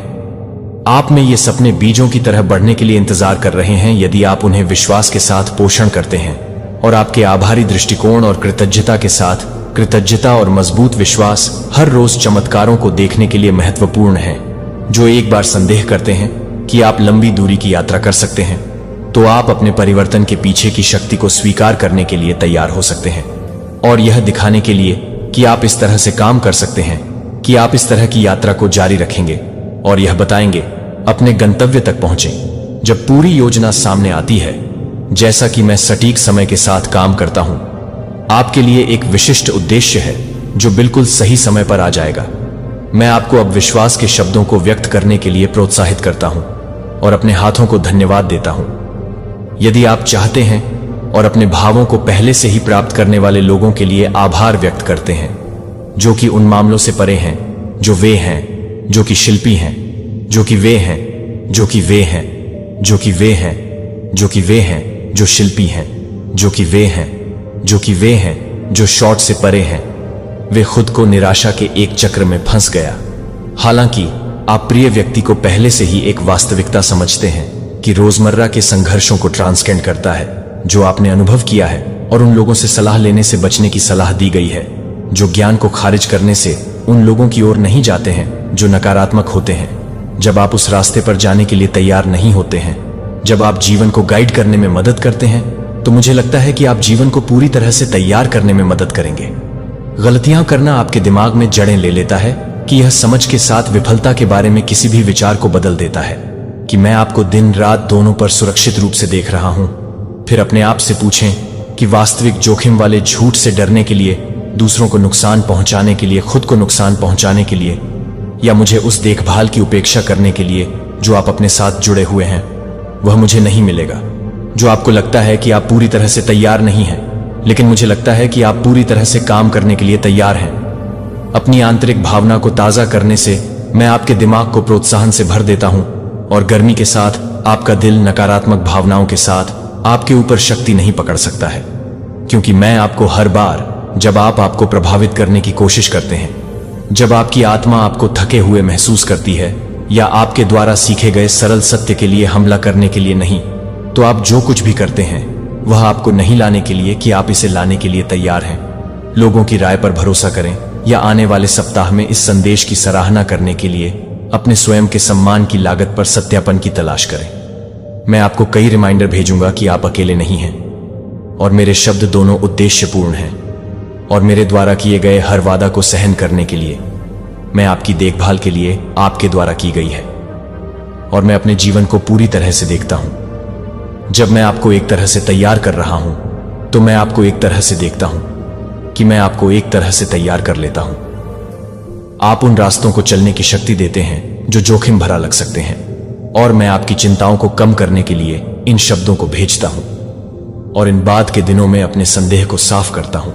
आप में ये सपने बीजों की तरह बढ़ने के लिए इंतजार कर रहे हैं यदि आप उन्हें विश्वास के साथ पोषण करते हैं और आपके आभारी दृष्टिकोण और कृतज्ञता के साथ। कृतज्ञता और मजबूत विश्वास हर रोज चमत्कारों को देखने के लिए महत्वपूर्ण है। जो एक बार संदेह करते हैं कि आप लंबी दूरी की यात्रा कर सकते हैं, तो आप अपने परिवर्तन के पीछे की शक्ति को स्वीकार करने के लिए तैयार हो सकते हैं और यह दिखाने के लिए कि आप इस तरह से काम कर सकते हैं कि आप इस तरह की यात्रा को जारी रखेंगे और यह बताएंगे अपने गंतव्य तक पहुंचें जब पूरी योजना सामने आती है। जैसा कि मैं सटीक समय के साथ काम करता हूं, आपके लिए एक विशिष्ट उद्देश्य है जो बिल्कुल सही समय पर आ जाएगा। मैं आपको अब विश्वास के शब्दों को व्यक्त करने के लिए प्रोत्साहित करता हूं और अपने हाथों को धन्यवाद देता हूं। यदि आप चाहते हैं और अपने भावों को पहले से ही प्राप्त करने वाले लोगों के लिए आभार व्यक्त करते हैं, जो कि उन मामलों से परे हैं, जो वे हैं, जो कि शिल्पी हैं, जो कि वे हैं, जो कि वे हैं, जो कि वे हैं, जो कि वे हैं, जो शिल्पी हैं, जो कि वे हैं, जो कि वे हैं, जो शॉर्ट से परे हैं। वे खुद को निराशा के एक चक्र में फंस गया। हालांकि आप प्रिय व्यक्ति को पहले से ही एक वास्तविकता समझते हैं कि रोजमर्रा के संघर्षों को ट्रांसकेंड करता है जो आपने अनुभव किया है, और उन लोगों से सलाह लेने से बचने की सलाह दी गई है जो ज्ञान को खारिज करने से उन लोगों की ओर नहीं जाते हैं जो नकारात्मक होते हैं। जब आप उस रास्ते पर जाने के लिए तैयार नहीं होते हैं, जब आप जीवन को गाइड करने में मदद करते हैं, तो मुझे लगता है कि आप जीवन को पूरी तरह से तैयार करने में मदद करेंगे। गलतियां करना आपके दिमाग में जड़ें ले लेता है कि यह समझ के साथ विफलता के बारे में किसी भी विचार को बदल देता है कि मैं आपको दिन रात दोनों पर सुरक्षित रूप से देख रहा हूं। फिर अपने आप से पूछें कि वास्तविक जोखिम वाले झूठ से डरने के लिए, दूसरों को नुकसान पहुंचाने के लिए, खुद को नुकसान पहुंचाने के लिए, या मुझे उस देखभाल की उपेक्षा करने के लिए जो आप अपने साथ जुड़े हुए हैं, वह मुझे नहीं मिलेगा। जो आपको लगता है कि आप पूरी तरह से तैयार नहीं हैं, लेकिन मुझे लगता है कि आप पूरी तरह से काम करने के लिए तैयार हैं। अपनी आंतरिक भावना को ताजा करने से मैं आपके दिमाग को प्रोत्साहन से भर देता हूं और गर्मी के साथ आपका दिल नकारात्मक भावनाओं के साथ आपके ऊपर शक्ति नहीं पकड़ सकता है, क्योंकि मैं आपको हर बार जब आप आपको प्रभावित करने की कोशिश करते हैं, जब आपकी आत्मा आपको थके हुए महसूस करती है या आपके द्वारा सीखे गए सरल सत्य के लिए हमला करने के लिए नहीं, तो आप जो कुछ भी करते हैं वह आपको नहीं लाने के लिए कि आप इसे लाने के लिए तैयार हैं। लोगों की राय पर भरोसा करें या आने वाले सप्ताह में इस संदेश की सराहना करने के लिए अपने स्वयं के सम्मान की लागत पर सत्यापन की तलाश करें। मैं आपको कई रिमाइंडर भेजूंगा कि आप अकेले नहीं हैं और मेरे शब्द दोनों उद्देश्यपूर्ण हैं, और मेरे द्वारा किए गए हर वादा को सहन करने के लिए मैं आपकी देखभाल के लिए आपके द्वारा की गई है, और मैं अपने जीवन को पूरी तरह से देखता हूं। जब मैं आपको एक तरह से तैयार कर रहा हूं, तो मैं आपको एक तरह से देखता हूं कि मैं आपको एक तरह से तैयार कर लेता हूं। आप उन रास्तों को चलने की शक्ति देते हैं जो जोखिम भरा लग सकते हैं, और मैं आपकी चिंताओं को कम करने के लिए इन शब्दों को भेजता हूं और इन बाद के दिनों में अपने संदेह को साफ करता हूं।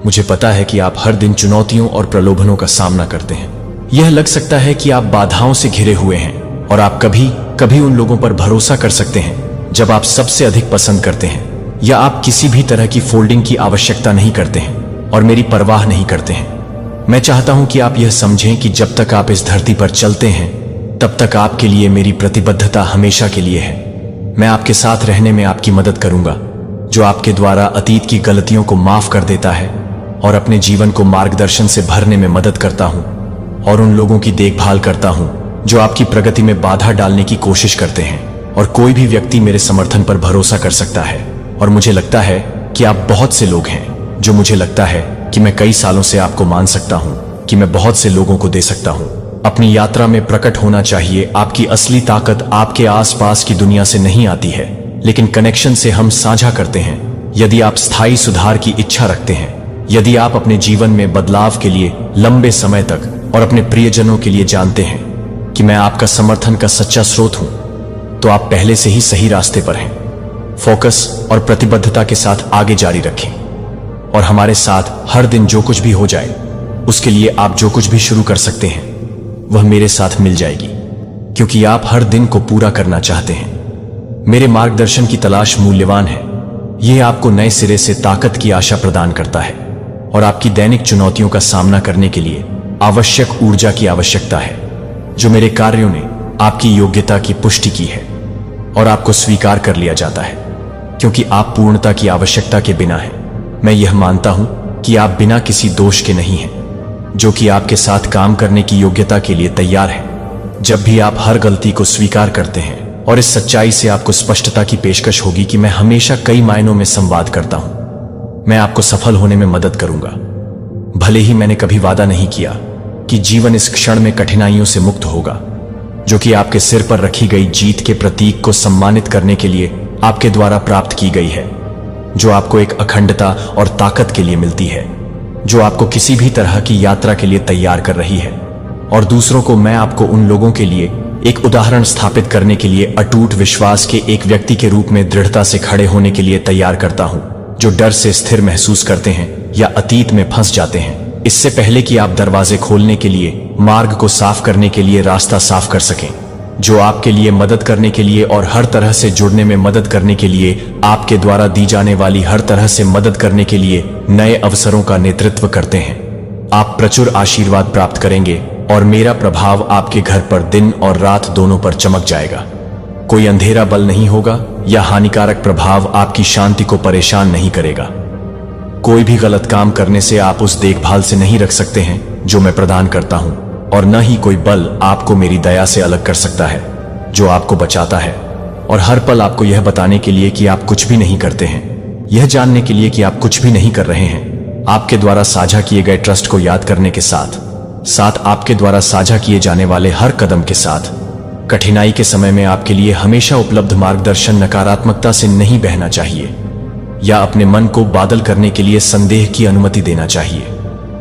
मुझे पता है कि आप हर दिन चुनौतियों और प्रलोभनों का सामना करते हैं। यह लग सकता है कि आप बाधाओं से घिरे हुए हैं और आप कभी कभी उन लोगों पर भरोसा कर सकते हैं जब आप सबसे अधिक पसंद करते हैं, या आप किसी भी तरह की फोल्डिंग की आवश्यकता नहीं करते हैं और मेरी परवाह नहीं करते हैं। मैं चाहता हूं कि आप यह समझें कि जब तक आप इस धरती पर चलते हैं, तब तक आपके लिए मेरी प्रतिबद्धता हमेशा के लिए है। मैं आपके साथ रहने में आपकी मदद करूंगा, जो आपके द्वारा अतीत की गलतियों को माफ कर देता है और अपने जीवन को मार्गदर्शन से भरने में मदद करता हूं, और उन लोगों की देखभाल करता हूं जो आपकी प्रगति में बाधा डालने की कोशिश करते हैं। और कोई भी व्यक्ति मेरे समर्थन पर भरोसा कर सकता है, और मुझे लगता है कि आप बहुत से लोग हैं जो मुझे लगता है कि मैं कई सालों से आपको मान सकता हूं कि मैं बहुत से लोगों को दे सकता हूं। अपनी यात्रा में प्रकट होना चाहिए। आपकी असली ताकत आपके आसपास की दुनिया से नहीं आती है, लेकिन कनेक्शन से हम साझा करते हैं। यदि आप स्थायी सुधार की इच्छा रखते हैं, यदि आप अपने जीवन में बदलाव के लिए लंबे समय तक और अपने प्रियजनों के लिए जानते हैं कि कि मैं आपका समर्थन का सच्चा स्रोत हूं, तो आप पहले से ही सही रास्ते पर हैं। फोकस और प्रतिबद्धता के साथ आगे जारी रखें और हमारे साथ हर दिन जो कुछ भी हो जाए, उसके लिए आप जो कुछ भी शुरू कर सकते हैं वह मेरे साथ मिल जाएगी, क्योंकि आप हर दिन को पूरा करना चाहते हैं। मेरे मार्गदर्शन की तलाश मूल्यवान है। यह आपको नए सिरे से ताकत की आशा प्रदान करता है और आपकी दैनिक चुनौतियों का सामना करने के लिए आवश्यक ऊर्जा की आवश्यकता है, जो मेरे कार्यों ने आपकी योग्यता की पुष्टि की है और आपको स्वीकार कर लिया जाता है, क्योंकि आप पूर्णता की आवश्यकता के बिना हैं। मैं यह मानता हूं कि आप बिना किसी दोष के नहीं हैं, जो कि आपके साथ काम करने की योग्यता के लिए तैयार है। जब भी आप हर गलती को स्वीकार करते हैं और इस सच्चाई से आपको स्पष्टता की पेशकश होगी कि मैं हमेशा कई मायनों में संवाद करता हूं, मैं आपको सफल होने में मदद करूंगा। भले ही मैंने कभी वादा नहीं किया कि जीवन इस क्षण में कठिनाइयों से मुक्त होगा, जो कि आपके सिर पर रखी गई जीत के प्रतीक को सम्मानित करने के लिए आपके द्वारा प्राप्त की गई है, जो आपको एक अखंडता और ताकत के लिए मिलती है, जो आपको किसी भी तरह की यात्रा के लिए तैयार कर रही है। और दूसरों को मैं आपको उन लोगों के लिए एक उदाहरण स्थापित करने के लिए अटूट विश्वास के एक व्यक्ति के रूप में दृढ़ता से खड़े होने के लिए तैयार करता हूं, जो डर से स्थिर महसूस करते हैं या अतीत में फंस जाते हैं, इससे पहले कि आप दरवाजे खोलने के लिए, मार्ग को साफ करने के लिए रास्ता साफ कर सकें, जो आपके लिए मदद करने के लिए और हर तरह से जुड़ने में मदद करने के लिए, आपके द्वारा दी जाने वाली हर तरह से मदद करने के लिए नए अवसरों का नेतृत्व करते हैं। आप प्रचुर आशीर्वाद प्राप्त करेंगे और मेरा प्रभाव आपके घर पर दिन और रात दोनों पर चमक जाएगा। कोई अंधेरा बल नहीं होगा या हानिकारक प्रभाव आपकी शांति को परेशान नहीं करेगा। कोई भी गलत काम करने से आप उस देखभाल से नहीं रख सकते हैं जो मैं प्रदान करता हूं, और न ही कोई बल आपको मेरी दया से अलग कर सकता है, जो आपको बचाता है और हर पल आपको यह बताने के लिए कि आप कुछ भी नहीं करते हैं, यह जानने के लिए कि आप कुछ भी नहीं कर रहे हैं, आपके द्वारा साझा किए गए ट्रस्ट को याद करने के साथ साथ आपके द्वारा साझा किए जाने वाले हर कदम के साथ कठिनाई के समय में आपके लिए हमेशा उपलब्ध मार्गदर्शन नकारात्मकता से नहीं बहना चाहिए या अपने मन को बादल करने के लिए संदेह की अनुमति देना चाहिए।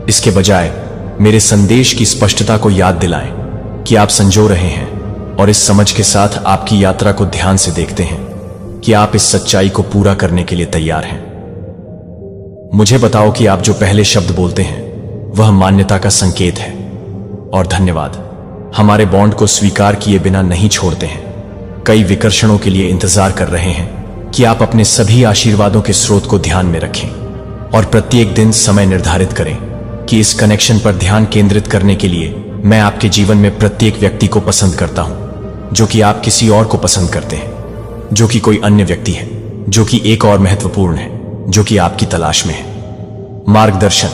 इसके बजाय मेरे संदेश की स्पष्टता को याद दिलाएं कि आप संजो रहे हैं और इस समझ के साथ आपकी यात्रा को ध्यान से देखते हैं कि आप इस सच्चाई को पूरा करने के लिए तैयार हैं। मुझे बताओ कि आप जो पहले शब्द बोलते हैं वह मान्यता का संकेत है, और धन्यवाद, हमारे बॉन्ड को स्वीकार किए बिना नहीं छोड़ते हैं। कई विकर्षणों के लिए इंतजार कर रहे हैं कि आप अपने सभी आशीर्वादों के स्रोत को ध्यान में रखें और प्रत्येक दिन समय निर्धारित करें कि इस कनेक्शन पर ध्यान केंद्रित करने के लिए मैं आपके जीवन में प्रत्येक व्यक्ति को पसंद करता हूं, जो कि आप किसी और को पसंद करते हैं, जो कि कोई अन्य व्यक्ति है, जो कि एक और महत्वपूर्ण है, जो कि आपकी तलाश में है। मार्गदर्शन,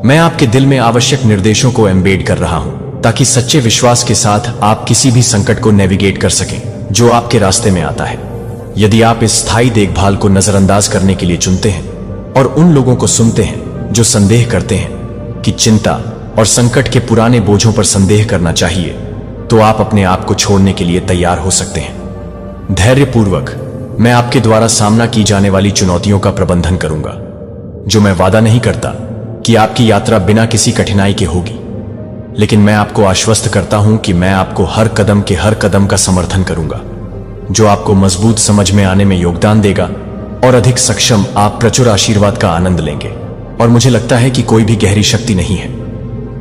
मैं आपके दिल में आवश्यक निर्देशों को एम्बेड कर रहा हूं ताकि सच्चे विश्वास के साथ आप किसी भी संकट को नेविगेट कर सकें जो आपके रास्ते में आता है। यदि आप इस स्थायी देखभाल को नजरअंदाज करने के लिए चुनते हैं और उन लोगों को सुनते हैं जो संदेह करते हैं कि चिंता और संकट के पुराने बोझों पर संदेह करना चाहिए, तो आप अपने आप को छोड़ने के लिए तैयार हो सकते हैं। धैर्यपूर्वक मैं आपके द्वारा सामना की जाने वाली चुनौतियों का प्रबंधन करूंगा, जो मैं वादा नहीं करता कि आपकी यात्रा बिना किसी कठिनाई के होगी, लेकिन मैं आपको आश्वस्त करता हूं कि मैं आपको हर कदम का समर्थन करूंगा, जो आपको मजबूत समझ में आने में योगदान देगा और अधिक सक्षम आप प्रचुर आशीर्वाद का आनंद लेंगे। और मुझे लगता है कि कोई भी गहरी शक्ति नहीं है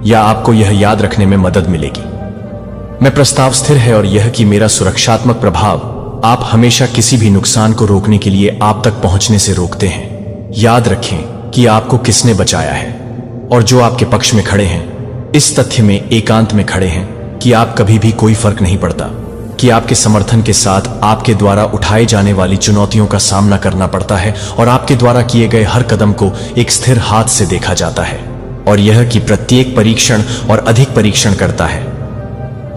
या आपको यह याद रखने में मदद मिलेगी। मैं प्रस्ताव स्थिर है और यह कि मेरा सुरक्षात्मक प्रभाव आप हमेशा किसी भी नुकसान को रोकने के लिए आप तक पहुंचने से रोकते हैं। याद रखें कि आपको किसने बचाया है और जो आपके पक्ष में खड़े हैं, इस तथ्य में एकांत में खड़े हैं कि आप कभी भी कोई फर्क नहीं पड़ता कि आपके समर्थन के साथ आपके द्वारा उठाए जाने वाली चुनौतियों का सामना करना पड़ता है और आपके द्वारा किए गए हर कदम को एक स्थिर हाथ से देखा जाता है, और यह कि प्रत्येक परीक्षण और अधिक परीक्षण करता है।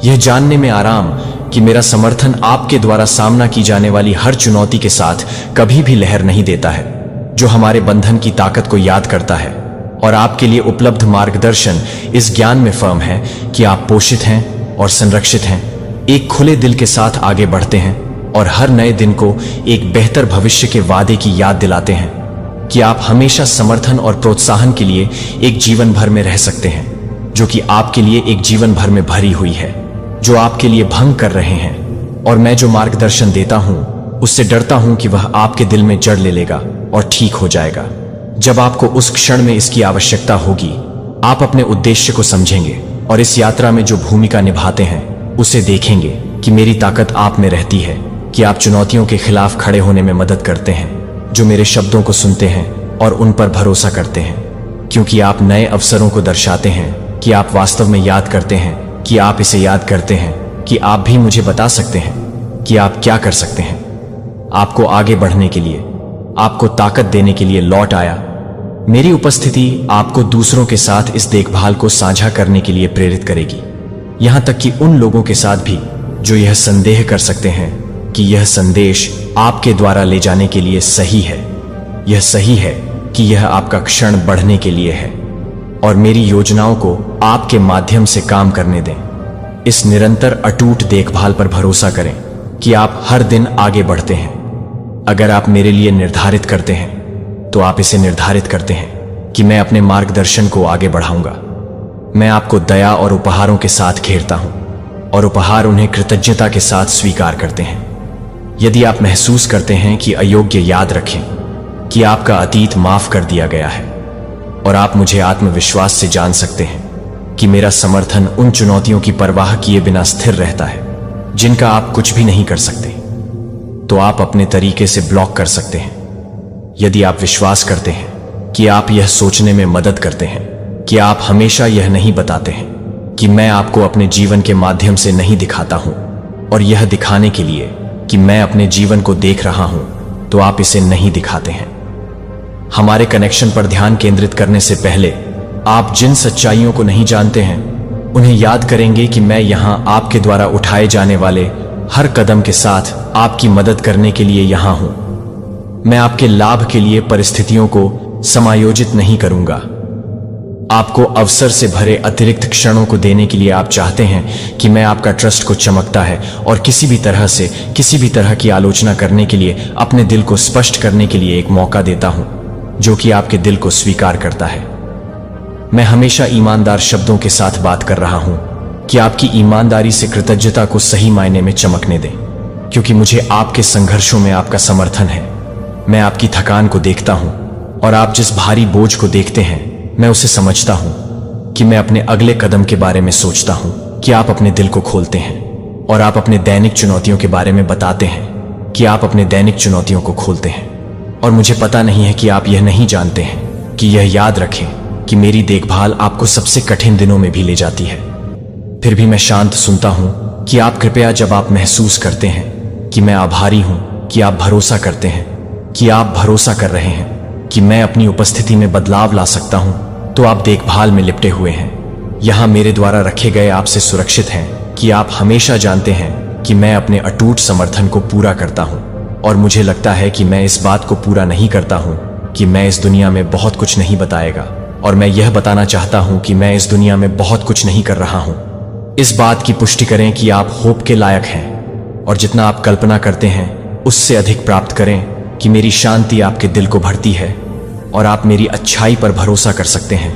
यह जानने में आराम कि मेरा समर्थन आपके द्वारा सामना की जाने वाली हर चुनौती के साथ कभी भी लहर नहीं देता है, जो हमारे बंधन की ताकत को याद करता है। और आपके लिए उपलब्ध मार्गदर्शन इस ज्ञान में फर्म है कि आप पोषित हैं और संरक्षित हैं, एक खुले दिल के साथ आगे बढ़ते हैं और हर नए दिन को एक बेहतर भविष्य के वादे की याद दिलाते हैं कि आप हमेशा समर्थन और प्रोत्साहन के लिए एक जीवन भर में रह सकते हैं, जो कि आपके लिए एक जीवन भर में भरी हुई है, जो आपके लिए भंग कर रहे हैं, और मैं जो मार्गदर्शन देता हूं उससे डरता हूं कि वह आपके दिल में जड़ ले लेगा और ठीक हो जाएगा। जब आपको उस क्षण में इसकी आवश्यकता होगी, आप अपने उद्देश्य को समझेंगे और इस यात्रा में जो भूमिका निभाते हैं उसे देखेंगे कि मेरी ताकत आप में रहती है, कि आप चुनौतियों के खिलाफ खड़े होने में मदद करते हैं, जो मेरे शब्दों को सुनते हैं और उन पर भरोसा करते हैं, क्योंकि आप नए अवसरों को दर्शाते हैं, कि आप वास्तव में याद करते हैं, कि आप इसे याद करते हैं कि आप भी मुझे बता सकते हैं कि आप क्या कर सकते हैं। आपको आगे बढ़ने के लिए, आपको ताकत देने के लिए लौट आया। मेरी उपस्थिति आपको दूसरों के साथ इस देखभाल को साझा करने के लिए प्रेरित करेगी, यहां तक कि उन लोगों के साथ भी जो यह संदेह कर सकते हैं कि यह संदेश आपके द्वारा ले जाने के लिए सही है। यह सही है कि यह आपका क्षण बढ़ने के लिए है, और मेरी योजनाओं को आपके माध्यम से काम करने दें। इस निरंतर अटूट देखभाल पर भरोसा करें कि आप हर दिन आगे बढ़ते हैं। अगर आप मेरे लिए निर्धारित करते हैं तो आप इसे निर्धारित करते हैं कि मैं अपने मार्गदर्शन को आगे बढ़ाऊंगा। मैं आपको दया और उपहारों के साथ घेरता हूं, और उपहार उन्हें कृतज्ञता के साथ स्वीकार करते हैं। यदि आप महसूस करते हैं कि अयोग्य, याद रखें कि आपका अतीत माफ कर दिया गया है, और आप मुझे आत्मविश्वास से जान सकते हैं कि मेरा समर्थन उन चुनौतियों की परवाह किए बिना स्थिर रहता है जिनका आप कुछ भी नहीं कर सकते। तो आप अपने तरीके से ब्लॉक कर सकते हैं। यदि आप विश्वास करते हैं कि आप यह सोचने में मदद करते हैं कि आप हमेशा यह नहीं बताते हैं कि मैं आपको अपने जीवन के माध्यम से नहीं दिखाता हूं, और यह दिखाने के लिए कि मैं अपने जीवन को देख रहा हूं, तो आप इसे नहीं दिखाते हैं। हमारे कनेक्शन पर ध्यान केंद्रित करने से पहले आप जिन सच्चाइयों को नहीं जानते हैं उन्हें याद करेंगे कि मैं यहां आपके द्वारा उठाए जाने वाले हर कदम के साथ आपकी मदद करने के लिए यहां हूं। मैं आपके लाभ के लिए परिस्थितियों को समायोजित नहीं करूंगा। आपको अवसर से भरे अतिरिक्त क्षणों को देने के लिए आप चाहते हैं कि मैं आपका ट्रस्ट को चमकता है, और किसी भी तरह से किसी भी तरह की आलोचना करने के लिए अपने दिल को स्पष्ट करने के लिए एक मौका देता हूं जो कि आपके दिल को स्वीकार करता है। मैं हमेशा ईमानदार शब्दों के साथ बात कर रहा हूं कि आपकी ईमानदारी से कृतज्ञता को सही मायने में चमकने दें, क्योंकि मुझे आपके संघर्षों में आपका समर्थन है। मैं आपकी थकान को देखता हूं, और आप जिस भारी बोझ को देखते हैं मैं उसे समझता हूं कि मैं अपने अगले कदम के बारे में सोचता हूं कि आप अपने दिल को खोलते हैं, और आप अपने दैनिक चुनौतियों के बारे में बताते हैं कि आप अपने दैनिक चुनौतियों को खोलते हैं। और मुझे पता नहीं है कि आप यह नहीं जानते हैं कि यह याद रखें कि मेरी देखभाल आपको सबसे कठिन दिनों में भी ले जाती है। फिर भी मैं शांत सुनता हूं कि आप कृपया, जब आप महसूस करते हैं कि मैं आभारी हूं, कि आप भरोसा करते हैं, कि आप भरोसा कर रहे हैं कि मैं अपनी उपस्थिति में बदलाव ला सकता हूं, तो आप देखभाल में लिपटे हुए हैं। यहां मेरे द्वारा रखे गए आपसे सुरक्षित हैं कि आप हमेशा जानते हैं कि मैं अपने अटूट समर्थन को पूरा करता हूं, और मुझे लगता है कि मैं इस बात को पूरा नहीं करता हूं कि मैं इस दुनिया में बहुत कुछ नहीं बताएगा, और मैं यह बताना चाहता हूं कि मैं इस दुनिया में बहुत कुछ नहीं कर रहा हूं। इस बात की पुष्टि करें कि आप होप के लायक हैं, और जितना आप कल्पना करते हैं उससे अधिक प्राप्त करें, कि मेरी शांति आपके दिल को भरती है, और आप मेरी अच्छाई पर भरोसा कर सकते हैं।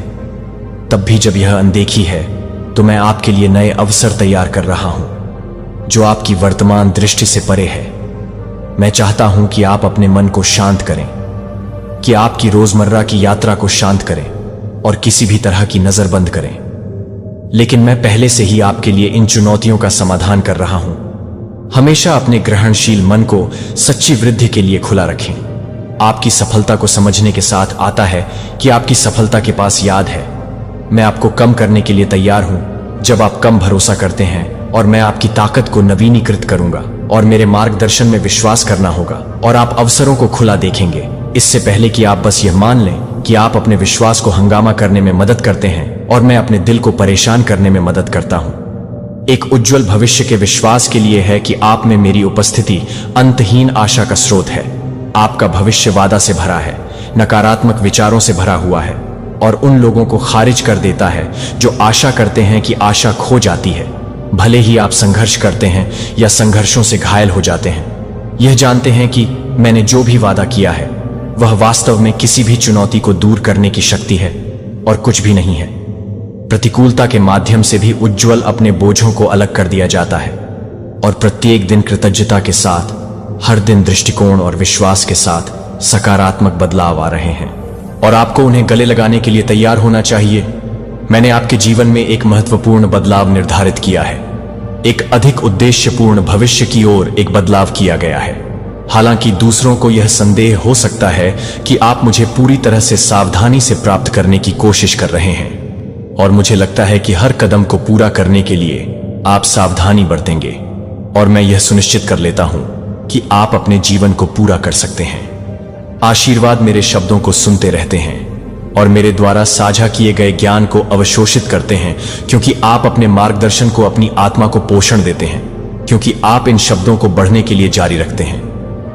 तब भी जब यह अनदेखी है, तो मैं आपके लिए नए अवसर तैयार कर रहा हूं जो आपकी वर्तमान दृष्टि से परे है। मैं चाहता हूं कि आप अपने मन को शांत करें, कि आपकी रोजमर्रा की यात्रा को शांत करें और किसी भी तरह की नजरबंद करें। लेकिन मैं पहले से ही आपके लिए इन चुनौतियों का समाधान कर रहा हूं। हमेशा अपने ग्रहणशील मन को सच्ची वृद्धि के लिए खुला रखें। आपकी सफलता को समझने के साथ आता है कि आपकी सफलता के पास याद है। मैं आपको कम करने के लिए तैयार हूं जब आप कम भरोसा करते हैं, और मैं आपकी ताकत को नवीनीकृत करूंगा, और मेरे मार्गदर्शन में विश्वास करना होगा, और आप अवसरों को खुला देखेंगे, इससे पहले कि आप बस यह मान लें कि आप अपने विश्वास को हंगामा करने में मदद करते हैं, और मैं अपने दिल को परेशान करने में मदद करता हूं। एक उज्जवल भविष्य के विश्वास के लिए है कि आप में मेरी उपस्थिति अंतहीन आशा का स्रोत है। आपका भविष्य वादा से भरा है, नकारात्मक विचारों से भरा हुआ है, और उन लोगों को खारिज कर देता है जो आशा करते हैं कि आशा खो जाती है, भले ही आप संघर्ष करते हैं या संघर्षों से घायल हो जाते हैं। यह जानते हैं कि मैंने जो भी वादा किया है वह वास्तव में किसी भी चुनौती को दूर करने की शक्ति है, और कुछ भी नहीं है। प्रतिकूलता के माध्यम से भी उज्ज्वल अपने बोझों को अलग कर दिया जाता है और प्रत्येक दिन कृतज्ञता के साथ, हर दिन दृष्टिकोण और विश्वास के साथ सकारात्मक बदलाव आ रहे हैं और आपको उन्हें गले लगाने के लिए तैयार होना चाहिए। मैंने आपके जीवन में एक महत्वपूर्ण बदलाव निर्धारित किया है। एक अधिक उद्देश्यपूर्ण भविष्य की ओर एक बदलाव किया गया है। हालांकि दूसरों को यह संदेह हो सकता है कि आप मुझे पूरी तरह से सावधानी से प्राप्त करने की कोशिश कर रहे हैं और मुझे लगता है कि हर कदम को पूरा करने के लिए आप सावधानी बरतेंगे और मैं यह सुनिश्चित कर लेता हूं कि आप अपने जीवन को पूरा कर सकते हैं। आशीर्वाद मेरे शब्दों को सुनते रहते हैं और मेरे द्वारा साझा किए गए ज्ञान को अवशोषित करते हैं, क्योंकि आप अपने मार्गदर्शन को अपनी आत्मा को पोषण देते हैं, क्योंकि आप इन शब्दों को बढ़ने के लिए जारी रखते हैं।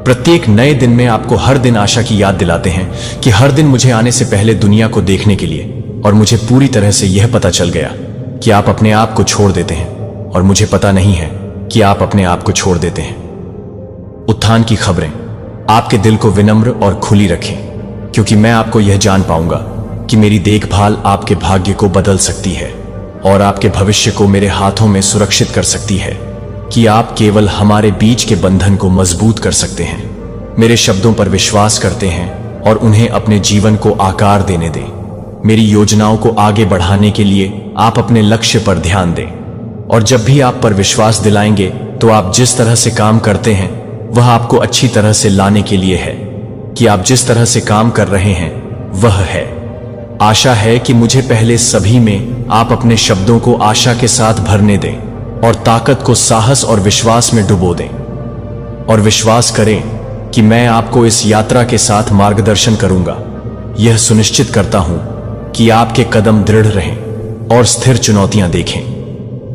प्रत्येक नए दिन में आपको हर दिन आशा की याद दिलाते हैं कि हर दिन मुझे आने से पहले दुनिया को देखने के लिए, और मुझे पूरी तरह से यह पता चल गया कि आप अपने आप को छोड़ देते हैं और मुझे पता नहीं है कि आप अपने आप को छोड़ देते हैं। उत्थान की खबरें आपके दिल को विनम्र और खुली रखें, क्योंकि मैं आपको यह जान पाऊंगा कि मेरी देखभाल आपके भाग्य को बदल सकती है और आपके भविष्य को मेरे हाथों में सुरक्षित कर सकती है, कि आप केवल हमारे बीच के बंधन को मजबूत कर सकते हैं। मेरे शब्दों पर विश्वास करते हैं और उन्हें अपने जीवन को आकार देने दें। मेरी योजनाओं को आगे बढ़ाने के लिए आप अपने लक्ष्य पर ध्यान दें और जब भी आप पर विश्वास दिलाएंगे तो आप जिस तरह से काम करते हैं वह आपको अच्छी तरह से लाने के लिए है, कि आप जिस तरह से काम कर रहे हैं वह है। आशा है कि मुझे पहले सभी में आप अपने शब्दों को आशा के साथ भरने दें और ताकत को साहस और विश्वास में डुबो दें और विश्वास करें कि मैं आपको इस यात्रा के साथ मार्गदर्शन करूंगा। यह सुनिश्चित करता हूं कि आपके कदम दृढ़ रहें और स्थिर चुनौतियां देखें,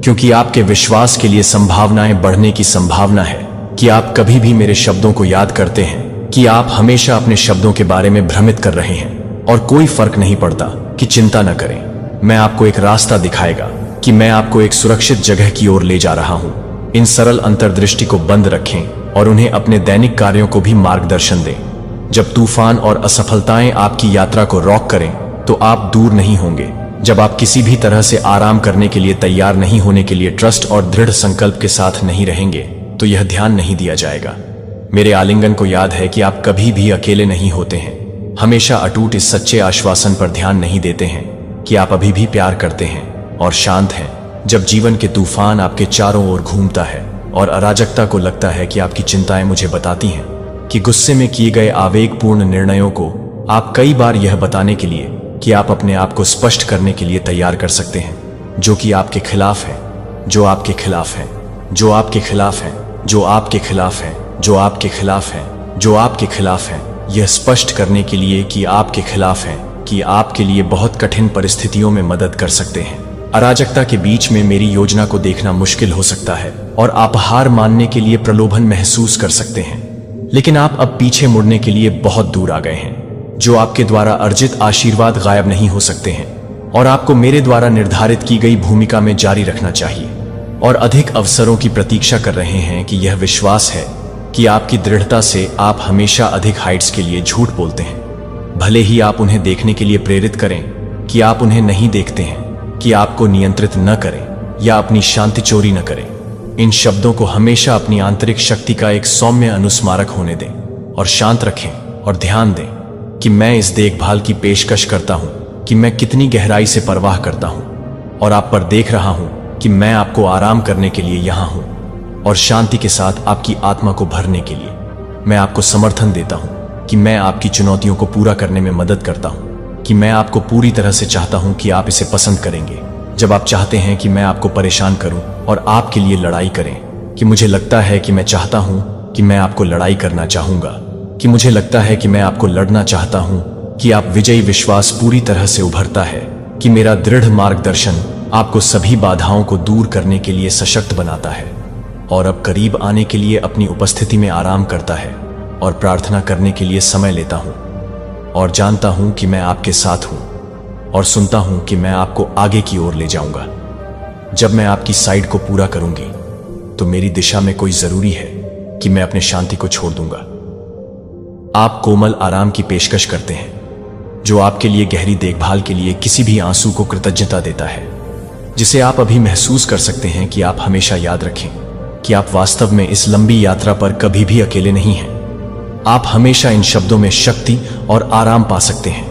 क्योंकि आपके विश्वास के लिए संभावनाएं बढ़ने की संभावना है कि आप कभी भी मेरे शब्दों को याद करते हैं, कि आप हमेशा अपने शब्दों के बारे में भ्रमित कर रहे हैं और कोई फर्क नहीं पड़ता कि चिंता न करें। मैं आपको एक रास्ता दिखाएगा कि मैं आपको एक सुरक्षित जगह की ओर ले जा रहा हूं। इन सरल अंतर्दृष्टि को बंद रखें और उन्हें अपने दैनिक कार्यों को भी मार्गदर्शन दें। जब तूफान और असफलताएं आपकी यात्रा को रॉक करें तो आप दूर नहीं होंगे। जब आप किसी भी तरह से आराम करने के लिए तैयार नहीं होने के लिए ट्रस्ट और दृढ़ संकल्प के साथ नहीं रहेंगे तो यह ध्यान नहीं दिया जाएगा। मेरे आलिंगन को याद है कि आप कभी भी अकेले नहीं होते हैं। हमेशा अटूट इस सच्चे आश्वासन पर ध्यान नहीं देते हैं कि आप अभी भी प्यार करते हैं और शांत हैं। जब जीवन के तूफान आपके चारों ओर घूमता है और अराजकता को लगता है कि आपकी चिंताएं मुझे बताती हैं कि गुस्से में किए गए आवेगपूर्ण निर्णयों को आप कई बार यह बताने के लिए कि आप अपने आप को स्पष्ट करने के लिए तैयार कर सकते हैं, जो कि आपके खिलाफ है, जो आपके खिलाफ है, जो आपके खिलाफ है, जो आपके खिलाफ है, जो आपके खिलाफ है, जो आपके खिलाफ है। यह स्पष्ट करने के लिए कि आपके खिलाफ है, कि आपके लिए बहुत कठिन परिस्थितियों में मदद कर सकते हैं। अराजकता के बीच में मेरी योजना को देखना मुश्किल हो सकता है और आप हार मानने के लिए प्रलोभन महसूस कर सकते हैं, लेकिन आप अब पीछे मुड़ने के लिए बहुत दूर आ गए हैं। जो आपके द्वारा अर्जित आशीर्वाद गायब नहीं हो सकते हैं और आपको मेरे द्वारा निर्धारित की गई भूमिका में जारी रखना चाहिए और अधिक अवसरों की प्रतीक्षा कर रहे हैं। कि यह विश्वास है कि आपकी दृढ़ता से आप हमेशा अधिक हाइट्स के लिए झूठ बोलते हैं, भले ही आप उन्हें देखने के लिए प्रेरित करें कि आप उन्हें नहीं देखते हैं, कि आपको नियंत्रित न करें या अपनी शांति चोरी न करें। इन शब्दों को हमेशा अपनी आंतरिक शक्ति का एक सौम्य अनुस्मारक होने दें और शांत रखें और ध्यान दें कि मैं इस देखभाल की पेशकश करता हूं कि मैं कितनी गहराई से परवाह करता हूं और आप पर देख रहा हूं कि मैं आपको आराम करने के लिए यहां हूं और शांति के साथ आपकी आत्मा को भरने के लिए। मैं आपको समर्थन देता हूं कि मैं आपकी चुनौतियों को पूरा करने में मदद करता हूं, कि मैं आपको पूरी तरह से चाहता हूं कि आप इसे पसंद करेंगे। जब आप चाहते हैं कि मैं आपको परेशान करूं और आपके लिए लड़ाई करें, कि मुझे लगता है कि मैं चाहता हूं कि मैं आपको लड़ाई करना चाहूंगा, कि मुझे लगता है कि मैं आपको लड़ना चाहता हूं, कि आप विजयी विश्वास पूरी तरह से उभरता है, कि मेरा दृढ़ मार्गदर्शन आपको सभी बाधाओं को दूर करने के लिए सशक्त बनाता है और अब करीब आने के लिए अपनी उपस्थिति में आराम करता है और प्रार्थना करने के लिए समय लेता हूं और जानता हूं कि मैं आपके साथ हूं और सुनता हूं कि मैं आपको आगे की ओर ले जाऊंगा। जब मैं आपकी साइड को पूरा करूंगी तो मेरी दिशा में कोई जरूरी है कि मैं अपने शांति को छोड़ दूंगा। आप कोमल आराम की पेशकश करते हैं जो आपके लिए गहरी देखभाल के लिए किसी भी आंसू को कृतज्ञता देता है, जिसे आप अभी महसूस कर सकते हैं कि आप हमेशा याद रखें कि आप वास्तव में इस लंबी यात्रा पर कभी भी अकेले नहीं हैं। आप हमेशा इन शब्दों में शक्ति और आराम पा सकते हैं।